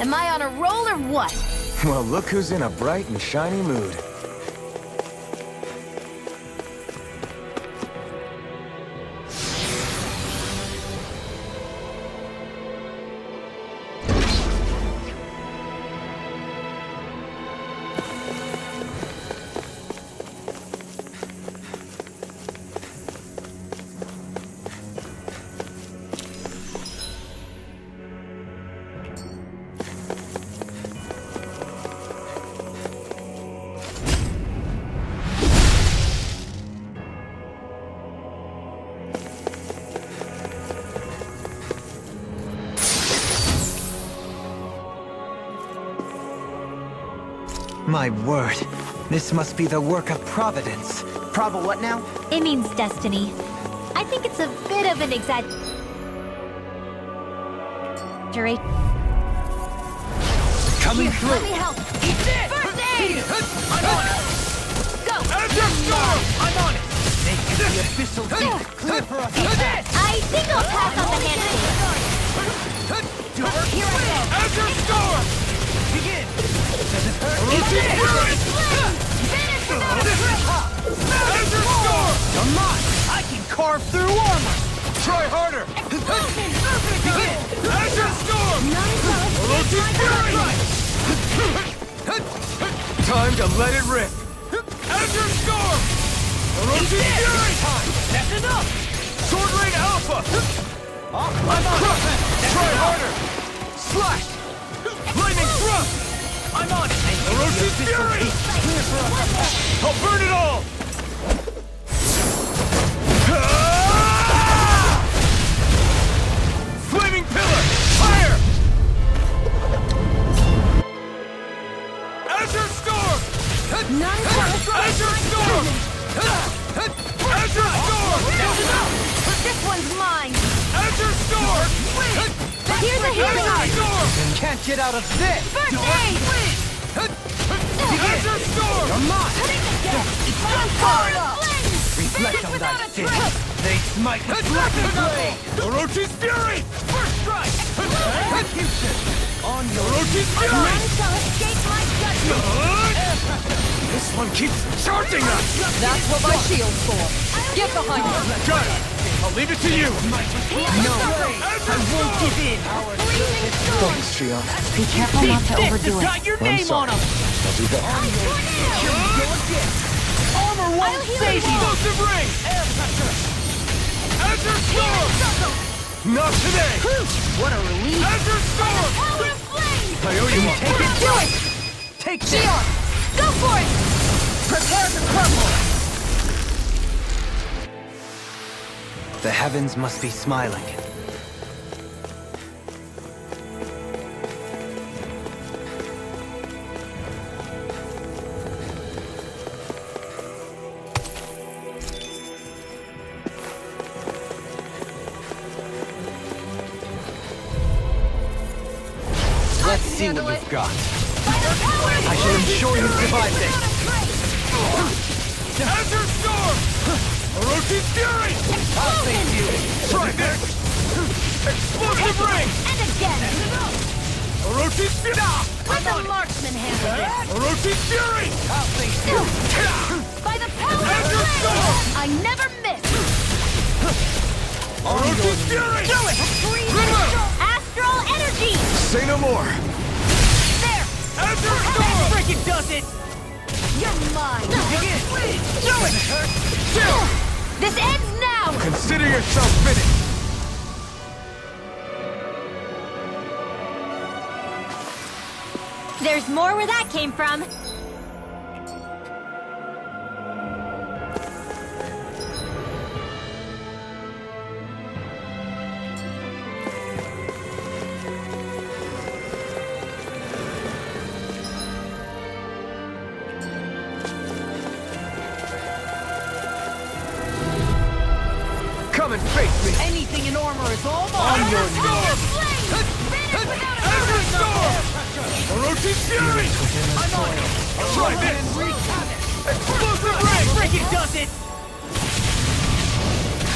Am I on a roll or what?
Well, look who's in a bright and shiny mood.
My word, this must be the work of Providence.
Provo what now?
It means destiny. I think it's a bit of an exaggeration.
Coming
Let
through.
me help! First aid!
I'm on it!
Go!
Storm! I'm on it! Make the abyssal deep clear for us!
I think I'll pass on the handshake.
Here I go!
Azure Storm! Begin! Does it hurt?
Finish without a trace!
Azure Storm! Come on! I can carve through armor! Try harder!
Explosion!
Begin! Azure Storm! Orochi's Fury!
Time to let it rip!
Azure Storm! Orochi's Fury! That's enough! Sword Rain Alpha! I'm on it! Try harder! Slash! Lightning Thrust! I'm on it! Orochi's Fury! I'll burn it all! Flaming Pillar! Fire! Azure Storm! Azure Storm! Azure Storm!
This one's mine!
Azure Storm!
Here's a healing
Azure
art!
Storm!
Can't get out of this!
First aid!
Azure Storm!
Come on!
Reflect
on thy sins. They smite with
Blackened Blade! Orochi's Fury! First strike! Execution! On your Orochi's Fury!
None shall escape my judgment!
This one keeps charging us!
That's what my shield's for. Get behind me.
Got it! I'll leave it to you!
No!
I won't give in!
Thanks, Shion.
Be careful not to overdo it.
Got your
I'm
name
sorry.
on him!
I'll do that.
Armor won't
I'll heal
save
you.
you! Explosive ring! Air pressure! Azure Storm! Not today!
What a relief!
Azure Storm!
Power of flame!
I owe you one.
Take it! Do it!
Take this!
Go for it!
Prepare to crumble!
The heavens must be smiling. Let's see what you've got. I shall ensure you survive this.
Azure Storm! Orochi's Fury!
I'll save you.
Try this! Explosive ring!
And again!
Orochi's Fury!
Let the marksman handle this!
Orochi's Fury!
I'll save you.
By the power of
Azure
flame!
Storm!
I never miss!
Orochi's Fury! Do it!
Astral energy!
Say no more!
There!
Azure Storm! Freaking does it!
You're mine!
Begin! Do it!
This ends now!
Consider yourself finished!
There's more where that came from.
armor is all mine!
On your knees!
Azure Storm! Orochi's Fury!
I'm on it!
Try this! Explosive Ring!
Freaking does it!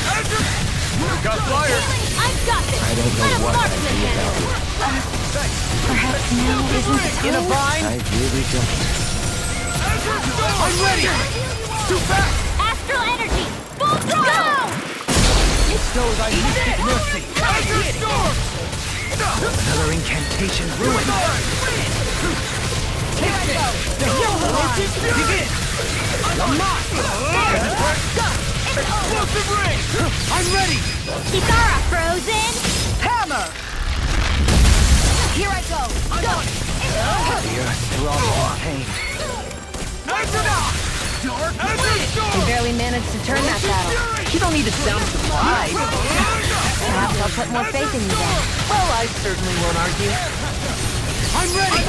Azure! Got fire!
I've got this!
I don't know
Let a
what I'd
marksman
do
handle
without
it!
Perhaps now isn't the
In a
time?
bind!
I really don't.
Azure Storm!
I'm ready!
Too fast!
Astral energy! Full throttle!
Bestow thy mystic mercy!
Azure Storm!
Another incantation ruined! Take this! The hill begin! I'm not!
Explosive Ring!
I'm ready!
Kisara frozen!
Hammer!
Here I go! Go!
The earth throbs in pain.
Azure! Azure Storm!
Barely managed to turn that battle.
You don't need to sound surprised.
Perhaps I'll put more faith in you then.
Well, I certainly won't argue. I'm ready!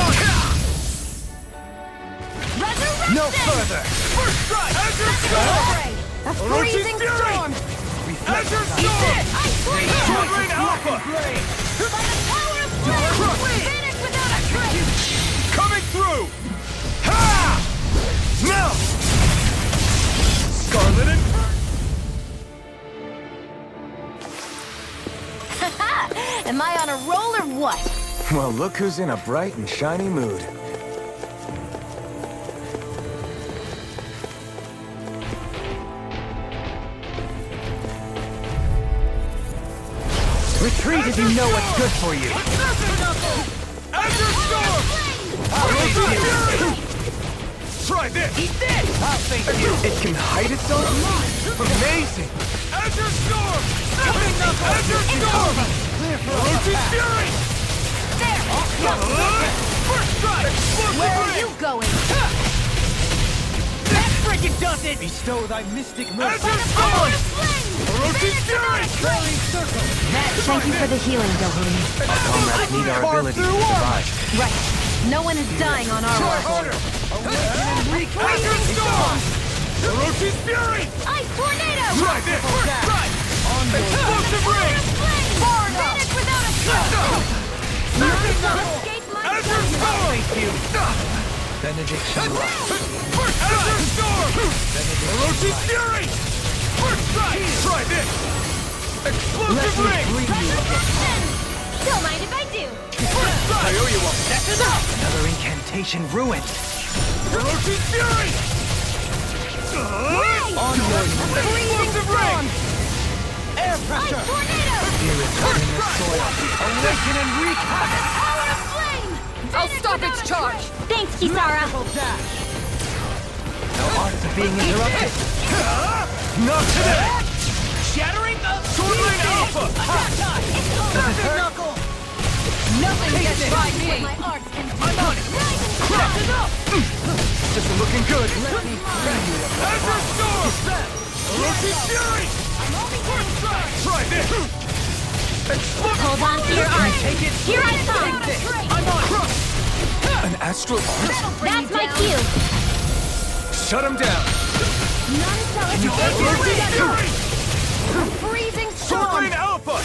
Resurrection!
No further!
First strike! Azure Storm!
A freezing storm!
Azure Storm!
I swear!
Sword Rain Alpha!
By the power of flame! Vanish without a trace!
Coming through! Ha! Now! Scarlet and...
Am I on a roll or what?
Well, look who's in a bright and shiny mood.
Retreat if you know what's good for you.
Azure Storm! Orochi's Fury! Try this!
Eat this! I'll face you.
It can hide its own? Amazing!
Azure Storm! Azure Storm! Orochi's Fury!
There!
First strike! Explosive
Where are
Ring!
you going?
That freaking does it! Bestow thy mystic mercy.
Azure Storm! Orochi's Fury!
Thank you for the healing, Dohuli.
Our comrades need our ability to survive.
Right. No one is dying on our watch.
Azure Storm! Orochi's Fury!
Ice tornado!
Try this! First strike! Explosive Ring!
Vanish without a trace! None shall escape my
Azure Storm!
Benediction light.
First Azure Storm! Orochi's Fury! First strike! Try this! Explosive Ring!
Don't mind if I do.
First strike! I owe you one!
That's enough! Another incantation ruined.
Orochi's Fury!
On your
Explosive Ring!
air
Ice
pressure!
tornado!
Spirits within the soil. Awaken and wreak havoc!
Power of flame!
I'll stop its charge!
Thanks, Kisara.
Dash! No arts are being interrupted.
Not today!
Shattering the
Sword Rain Alpha!
knuckle!
Nothing gets by me!
My arts can
I'm on it! That's enough!
This is looking good! Azure Storm! Orochi's Fury! Try this! Explosive!
hold on to your arms.
Take it!
Here I come.
I'm on it!
An astral arm?
That's my cue.
Shut him down!
None shall escape
Orochi's Fury!
a freezing
Sword
storm.
Rain Alpha!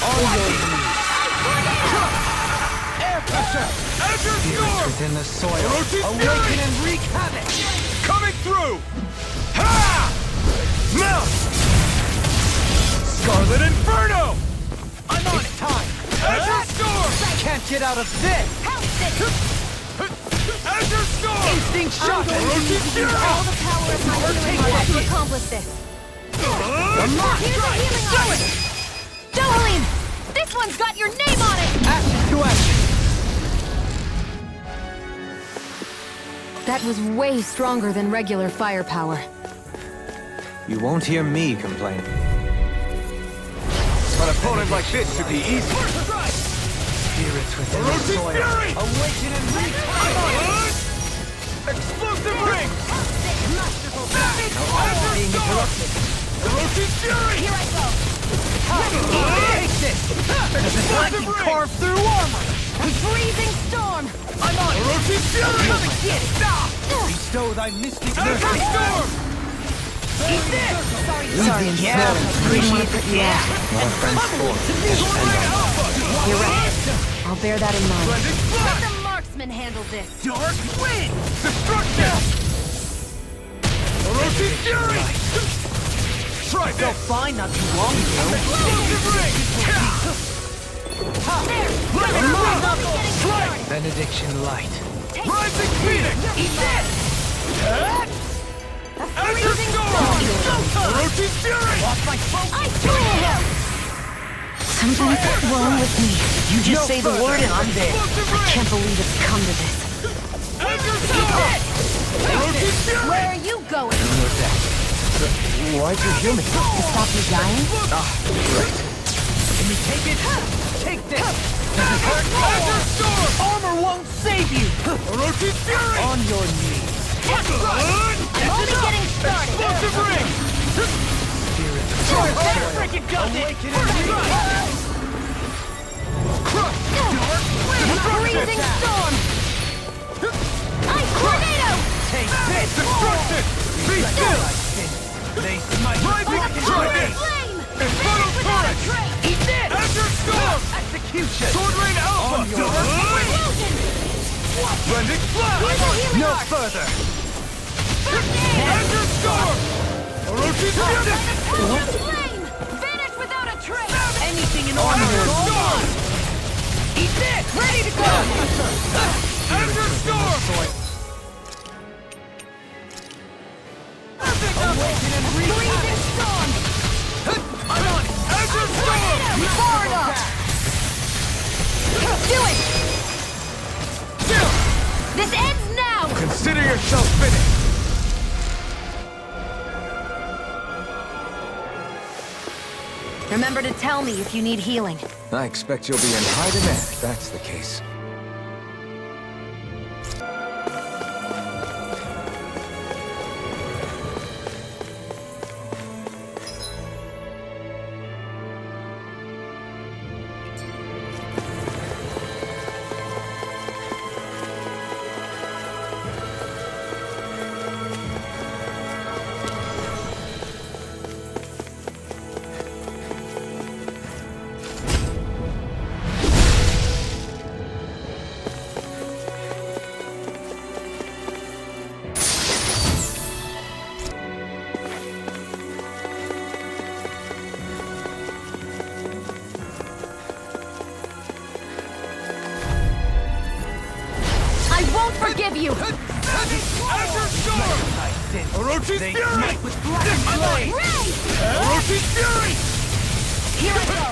Air pressure!
Azure Storm!
Within the soil.
Orochi's
Awaken
Fury!
and wreak havoc!
Coming through! Ha! Now! Scarlet Inferno!
I'm on it! Time!
Azure Storm!
Can't get out of this!
Azure Storm!
Instinct shot!
Orochi's Fury!
All the power of my healing heart to accomplish this. Here's a healing art. Dohalim! This one's got your name on it!
Action to action!
That was way stronger than regular firepower.
You won't hear me complain.
An opponent like this should be easy.
Spirits within the
Orochi's
soil.
Fury!
Awaken and wreak havoc!
Explosive Ring!
Being interrupted.
Orochi's Fury!
Here I go.
Take this! As if I can carve through armor!
A freezing storm.
I'm on it!
Orochi's Fury!
Come and get it! Bestow thy mystic
Azure
mercy!
Storm!
Eat this!
Sorry, I'm
Yeah,
sorry. I didn't want to put you out.
What a friend's for.
You're right. I'll bear that in mind.
Blending
Let
flash!
the marksman handle this.
Dark wind!
Destruction! Orochi Fury! Try
Felt
this!
fine not too long ago.
Explosive ring! Strike!
Benediction light.
Rising Phoenix!
Eat this!
Azure Storm! Orochi Fury!
Lost my focus!
I told you!
Something's wrong with me.
You just say the word and I'm there.
Explosive
I
ring!
can't believe it's come to this.
Azure Storm! Orochi Fury!
Where are you going?
Why'd you heal me?
To stop you dying?
Can you take it? Take this!
Azure Storm!
Armor won't save you!
Orochi Fury!
On your knees!
I'm only getting started.
Explosive ring!
That freaking does it!
Freezing storm! Tornado!
Take this!
Destruction! Be still!
They smite
Rising Trident!
Flame!
Infernal Torrent!
Eat this!
Azure Storm!
Execution!
Sword Rain Alpha!
Explosion!
Blending Flash!
Here's a healing
No
arc!
further!
Azure Storm! Orochi Fury!
Flame! Vanish without a trace!
Anything in order!
Azure Storm!
Eat this! Ready to go!
Azure Storm!
Awaken and
Freezing storm!
I'm on it!
Azure Storm!
Far enough! Do it! This ends now!
Consider yourself finished!
Remember to tell me if you need healing.
I expect you'll be in high demand if that's the case.
I won't forgive you!
Azure Storm! Orochi
They
Fury!
smite with black flame!
Ray!
Orochi Fury!
Here I go!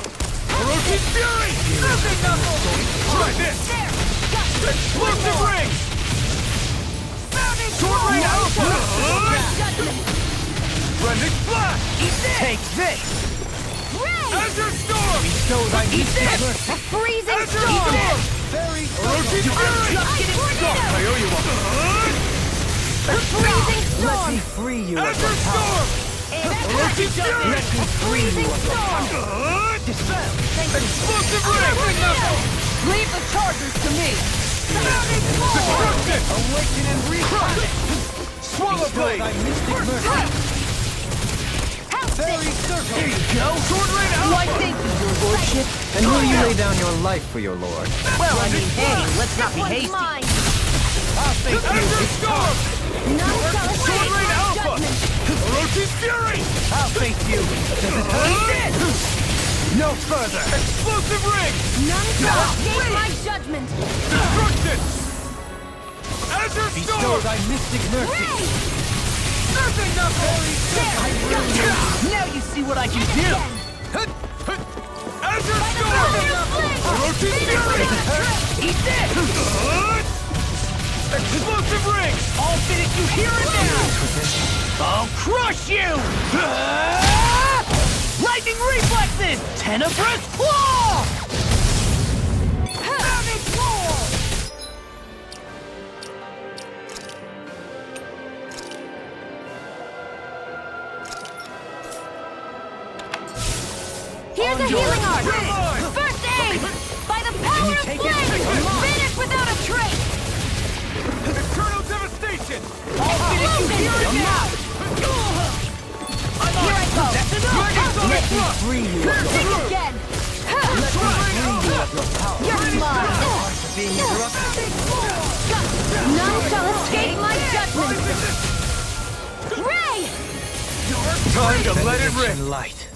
Orochi Fury! Nothing knuckle! Try this!
There! Got
Explosive ring! Sword Rain Alpha! Blending Flash!
Take this!
Ray!
Azure Storm!
So thy
Eat this!
A freezing
Azure
storm!
Storm! Orochi Fury!
Tornado!
I owe you one.
A freezing
Let
storm!
me free you of
Azure
your power!
Storm! Orochi Fury!
Let me free you of your power! Dispel!
Explosive ring!
Leave the chargers to me!
Destruction!
Awaken and reclaim it!
Swallow Blade!
Thy mystic mercy! Fairy circle! Here you go!
Sword Rain
Why,
Alpha!
thank you, your lordship!
And will you lay down your life for your lord?
Well, I mean, hey, let's not be
One's
hasty.
mine!
I'll thank you.
Azure Storm!
None shall
Sword
escape
Rain
my
Alpha!
judgment!
Orochi Fury!
I'll face you. Does it hurt? No further!
Explosive ring!
None shall escape my judgment!
Destruction! Azure
Bestow
Storm!
thy mystic mercy.
Ray!
Nothing knuckle!
Now you see what I can do!
Azure Storm! Orochi Fury!
Eat this!
Explosive ring!
I'll finish you here and now! I'll crush you! Lightning reflexes! Tenebrous claw! Savage roar!
Here's a healing arc! First aid! By the power of
take it?
flame! Finish without a trace!
Eternal devastation!
I'll finish you here and now!
free you of your
Think again! You're mine! None shall escape my judgment! Ray!
Time to let it rip!
Light.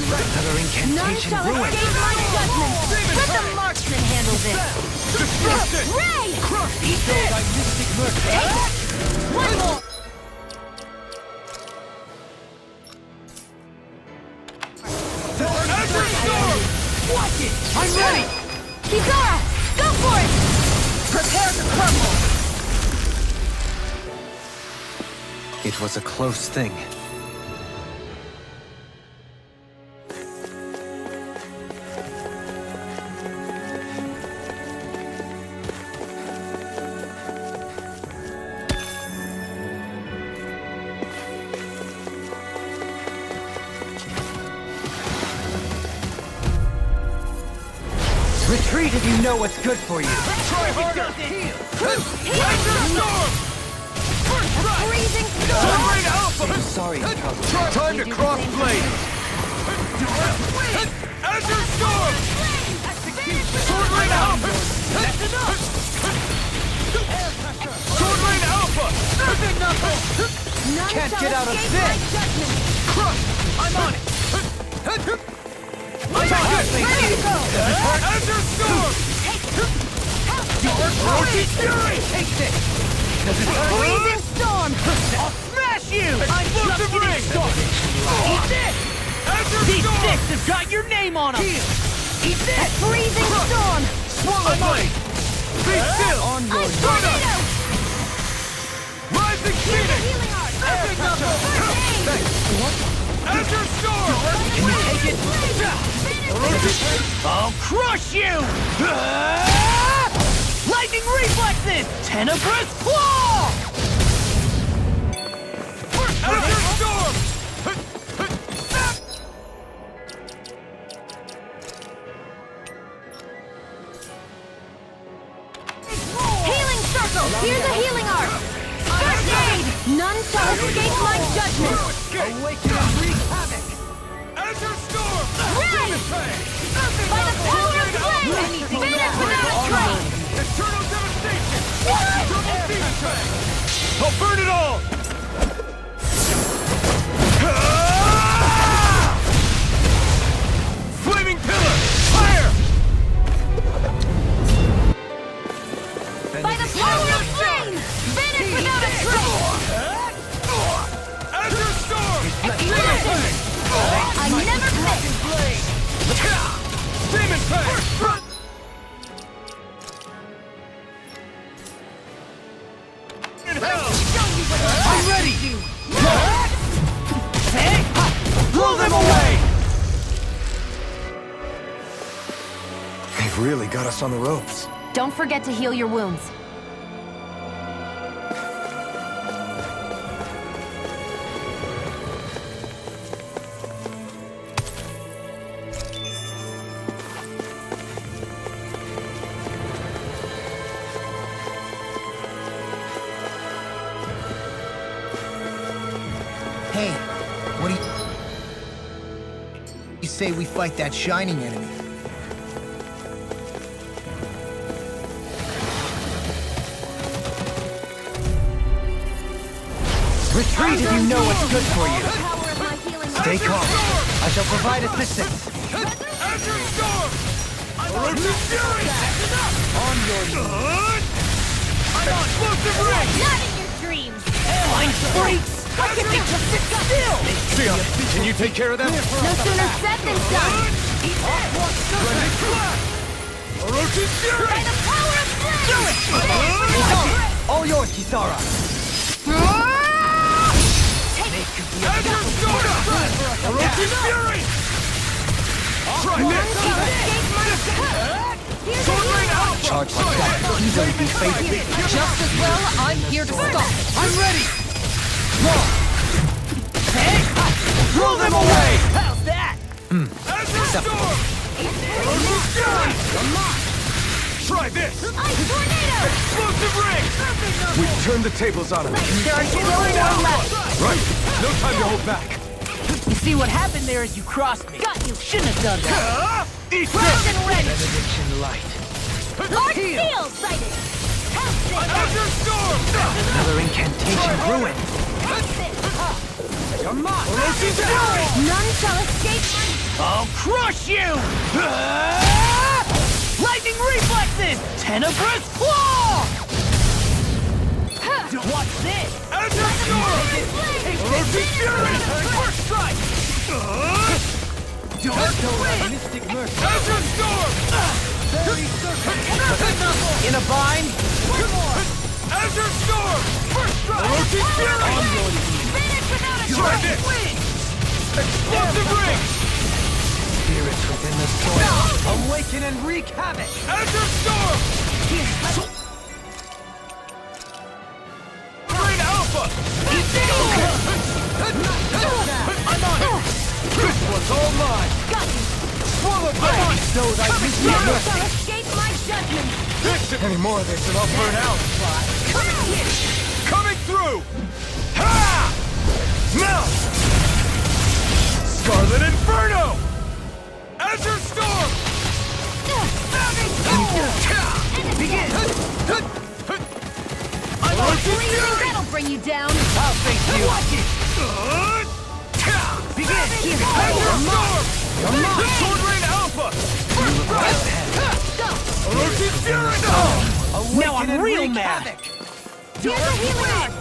Another
None
incantation
shall
ruined!
escape my judgment! Let the marksman handle this!
Destruction!
Ray!
Show thy mystic mercy!
Take it! One more!
Watch it! I'm ready!
Kizara! Go for it!
Prepare to crumble!
It was a close thing.
Retreat if you know what's good for you! Try harder!
Freezing storm!
I'm sorry, trouble.
Time to cross blade! Azure Storm! Sword Rain Alpha! That's enough! Sword Rain Alpha!
None
Can't
shall
get out of
escape
this.
my judgment!
Crush! I'm on it!
Ready to go!
Azure Storm! Roach's Fury! Take this!
Freezing storm!
I'll smash you! Explosive Ring! Eat this! Azure These sticks have got your name on them! Eat this!
Freezing storm!
Swallow blade! Be still! On your
Ice tornado!
Rising Phoenix!
Healing art!
Epic Knuckle!
First aid!
Azure Storm! Can you take it? I'll crush you! Lightning reflexes! Tenebrous claw! Azure Storm!
Healing circle! Here's a healing art! First aid! None shall escape my judgment!
Awaken and wreak havoc! Azure Storm!
Ray! By the power of flame! Finish without a trace!
Eternal devastation! Double demon track! I'll burn it all! Flaming pillar! Fire!
By the power of flame! Finish without a trace!
Azure Storm!
I never miss!
Demon Fang! In hell! I'm ready! Blow them away!
They've really got us on the ropes.
Don't forget to heal your wounds.
Hey, what do you say we fight that shining enemy?
Retreat if you know what's good for you.
Power of my healing art!
Stay calm. I shall provide assistance. Azure Storm! Roach's Fury! On your knees. I'm on explosive ring!
Not in your dreams!
Flying freaks! I can make you sit still! Sia, can you take care of them?
No sooner said than done!
Roach's Fury!
By the power of flame!
Do it! All yours, Kisara! Azure Storm! Roach's Fury! Try this! Sword Rain Alpha!
Charge like that could easily be fated.
Just as well, I'm here to stop.
I'm ready! Throw them away! How's that? Azure Storm! Roach's Fury! Try this!
Ice tornado!
Explosive ring!
We've turned the tables on him.
There are still more left!
Right. No time to hold back.
You see what happened there is you crossed me.
Got you.
Shouldn't have done that.
Flash and ready.
Benediction light.
Large seal sighted. Pounce it.
Azure Storm!
Another incantation ruined.
Pounce it.
Come on!
None shall escape my...
I'll crush you! Lightning reflexes! Tenebrous claw! Watch this!
Azure Storm! Orochi Fury! First strike! Dark Mystic Mercy! Azure Storm!
In a bind?
One more.
Azure Storm! First strike! Orochi Fury!
Finish without a
Try
trace.
this! Explosive ring!
Spirits within the soil. Awaken and wreak havoc!
Azure Storm! Great Alpha!
I'm on it!
This one's all mine!
Got you.
Swallow blade!
So thy
None shall escape my judgment.
Any more of this and I'll burn out.
Coming here.
Coming through! Ha! Now! Scarlet Inferno! Azure Storm!
Begin! I'm on
Orochi
Freezing,
Fury!
that'll bring you down.
I'll face you!
Watch it.
Begin! Here!
Azure Storm!
Come on!
The Sword Rain Alpha! First strike!
Go.
Orochi Fury!
Now I'm real mad!
Here's a healing art.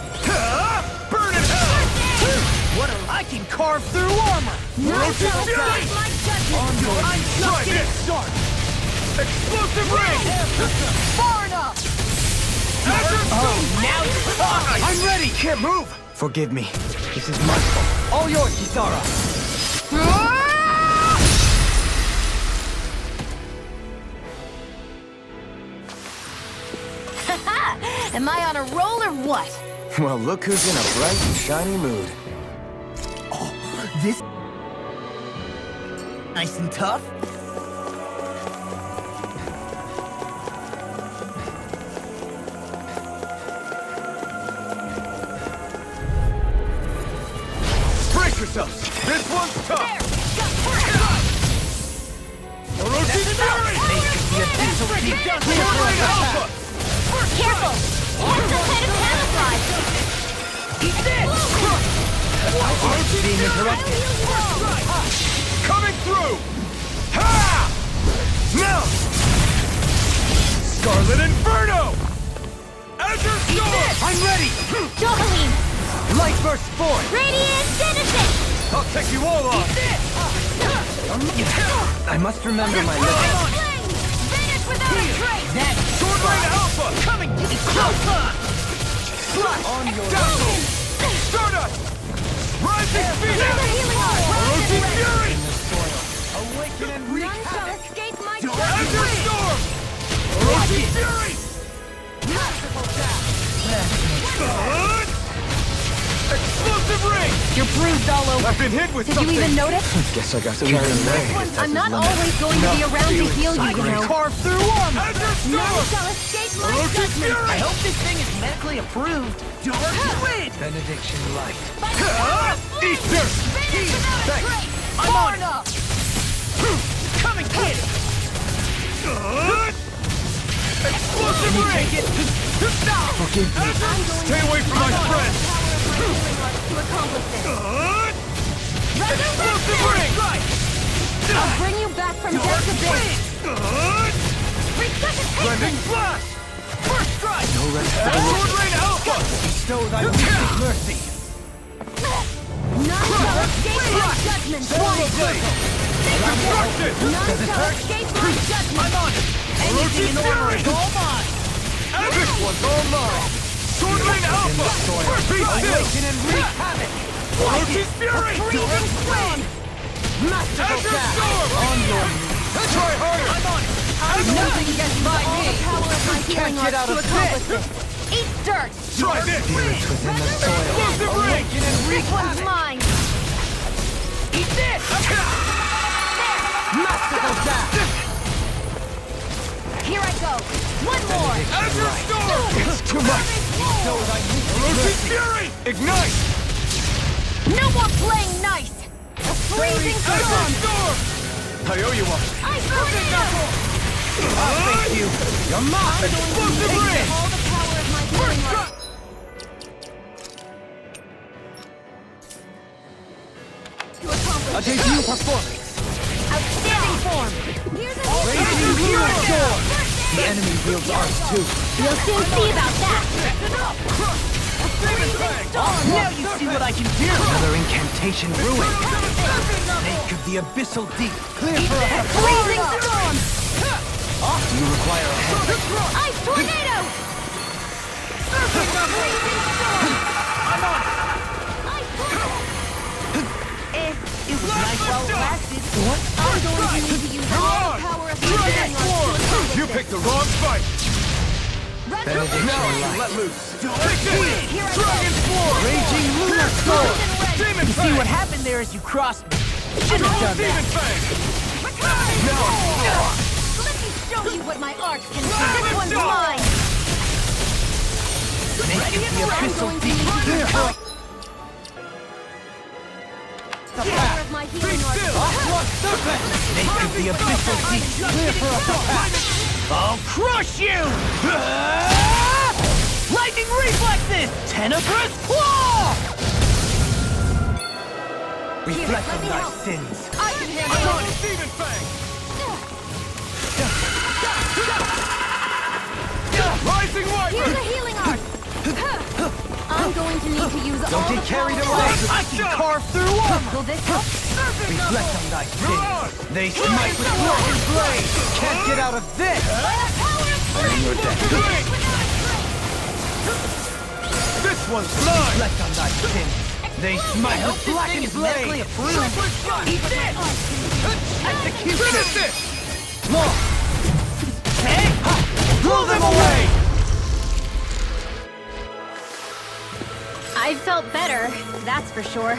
Burn in hell!
What I can carve through armor!
None
Orochi
shall
Fury!
escape my judgment.
I'm
Try
just getting
this.
started!
Explosive ring!
Far enough.
Azure Storm!
Now you're talking!
I'm ready! Can't move!
Forgive me. This is my fault. All yours, Kisara.
Am I on a roll or what?
Well, look who's in a bright and shiny mood.
This... nice and tough?
Brace yourselves! This one's tough!
There. Got first
Orochi Fury! Sword Rain Alpha!
Careful. What's the head of camouflage?
Eat this!
Orochi
Being
Fury!
interrupted.
Coming through! Ha! Now! Scarlet Inferno! Azure Storm!
I'm ready!
Dohalim.
Light burst forth!
Radiant Citizen.
I'll take you all on!
I must remember my limits.
Flame. Finish without a trace.
That
Sword Rain Alpha!
coming to the closer!
On your Dazzle! Stardust! Rising
Here's a
Phoenix!
healing art.
Orochi Fury!
Awaken and wreak
None shall
havoc!
escape my
Azure
judgment.
Storm! Orochi Fury!
Merciful death.
Explosive ring!
You're bruised all over.
I've been hit with
Did you
something!
even notice?
Guess I got carried away.
I'm not always going to be around to heal you,
I
you
can
know.
carve through armor!
Azure
None
Storm!
shall escape my
Orochi
judgment.
Fury!
I hope this thing is medically approved. Dark wind!
Benediction light.
By the power of flame.
Eat this!
Finish without a trace.
I'm
Far
on it.
enough.
Come and get it!
Explosive ring!
Forgive me.
Stay away from my friend!
To accomplish this.
Explosive ring!
I'll bring you back from death to this.
Blending Flash! First strike!
No rest for the
Sword Rain Alpha!
Bestow thy mystic mercy.
None shall escape my judgment.
Swallow Blade! Destruction!
None shall escape my judgment.
I'm on it! Anything in order is all mine!
This one's all mine! Sword Rain Alpha! Be still!
Awaken and wreak havoc.
Orochi Fury!
Freezing flame.
Masterful
Azure
cast.
Storm!
On your
Try harder!
I'm on it!
Nothing gets by all the power of my healing
get
arts
out
to
of
accomplish this. Eat dirt.
Try this!
within the soil.
Explosive ring!
Awaken and wreak
This one's
havoc.
mine.
Eat this!
Masterful cast.
Here I go. One more.
Azure Storm!
It's too much. Bestow thy mystic
Orochi
mercy.
Fury! Ignite!
No more playing nice. Freezing storm!
I owe you one.
Ice tornado!
Thank you. You're mine. Explosive ray.
All the power of my healing heart. To accomplish
A debut performance.
outstanding form! Here's a
Raging lunar storm. The enemy wields arms too.
You'll soon see about that!
Now you see what I can do!
Another incantation ruined. Snake of the abyssal deep. Clear for us.
Freezing storm!
Do you require a hand?
Ice tornado! Freezing storm!
I'm on it!
Ice tornado!
It was nice while it lasted. What?
I'm going to need to use all the power of my healing heart to accomplish
You
this.
picked the wrong fight.
Benediction light.
Let loose.
Here I go.
Dragon Floor. Raging lunar storm. Demon
You see what happened there as you crossed me? Shouldn't have done that.
Let me show you what my art can do. This one's mine!
Snake of the abyssal
I'm going to
deep.
need to use the power of my healing heart.
Snake of the abyssal deep. Clear for us a path. I'll crush you! Lightning reflexes! Tenebrous claw! Reflect on thy sins.
I can handle it.
Demon Fang. Rising
Here's
Wyvern.
a healing art. I'm going to need to use all
Don't
the
get carried
power-
away.
I can carve through armor!
Will this help?
Reflect on thy sins. They smite with blackened blade. Can't get out of this. You're dead. This one's mine. Reflect on thy sins. They smite with blackened blade.
Eat this!
Execute this.
Law! Hey! Blow them away!
I felt better, that's for sure.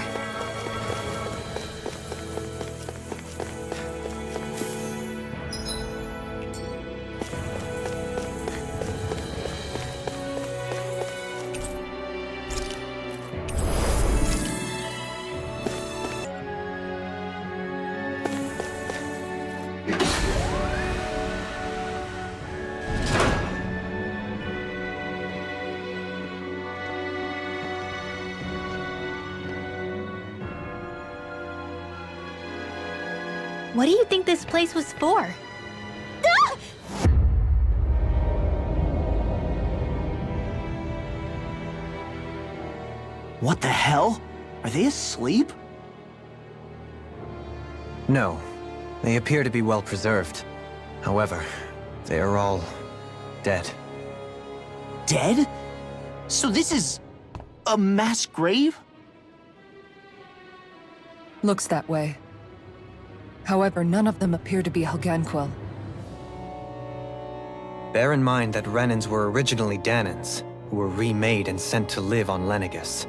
What do you think this place was for? Ah!
What the hell? Are they asleep?
No, they appear to be well preserved. However, they are all dead.
Dead? So this is a mass grave?
Looks that way. However, none of them appear to be Helganquil.
Bear in mind that Renans were originally Danans, who were remade and sent to live on Lenegus.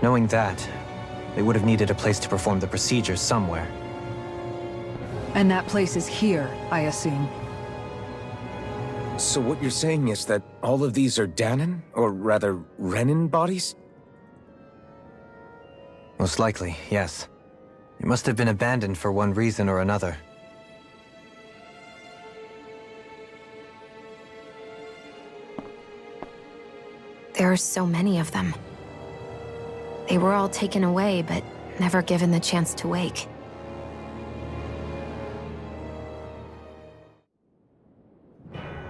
Knowing that, they would have needed a place to perform the procedures somewhere.
And that place is here, I assume.
So what you're saying is that all of these are Danan, or rather, Renan bodies?
Most likely, yes. It must have been abandoned for one reason or another.
There are so many of them. They were all taken away, but never given the chance to wake.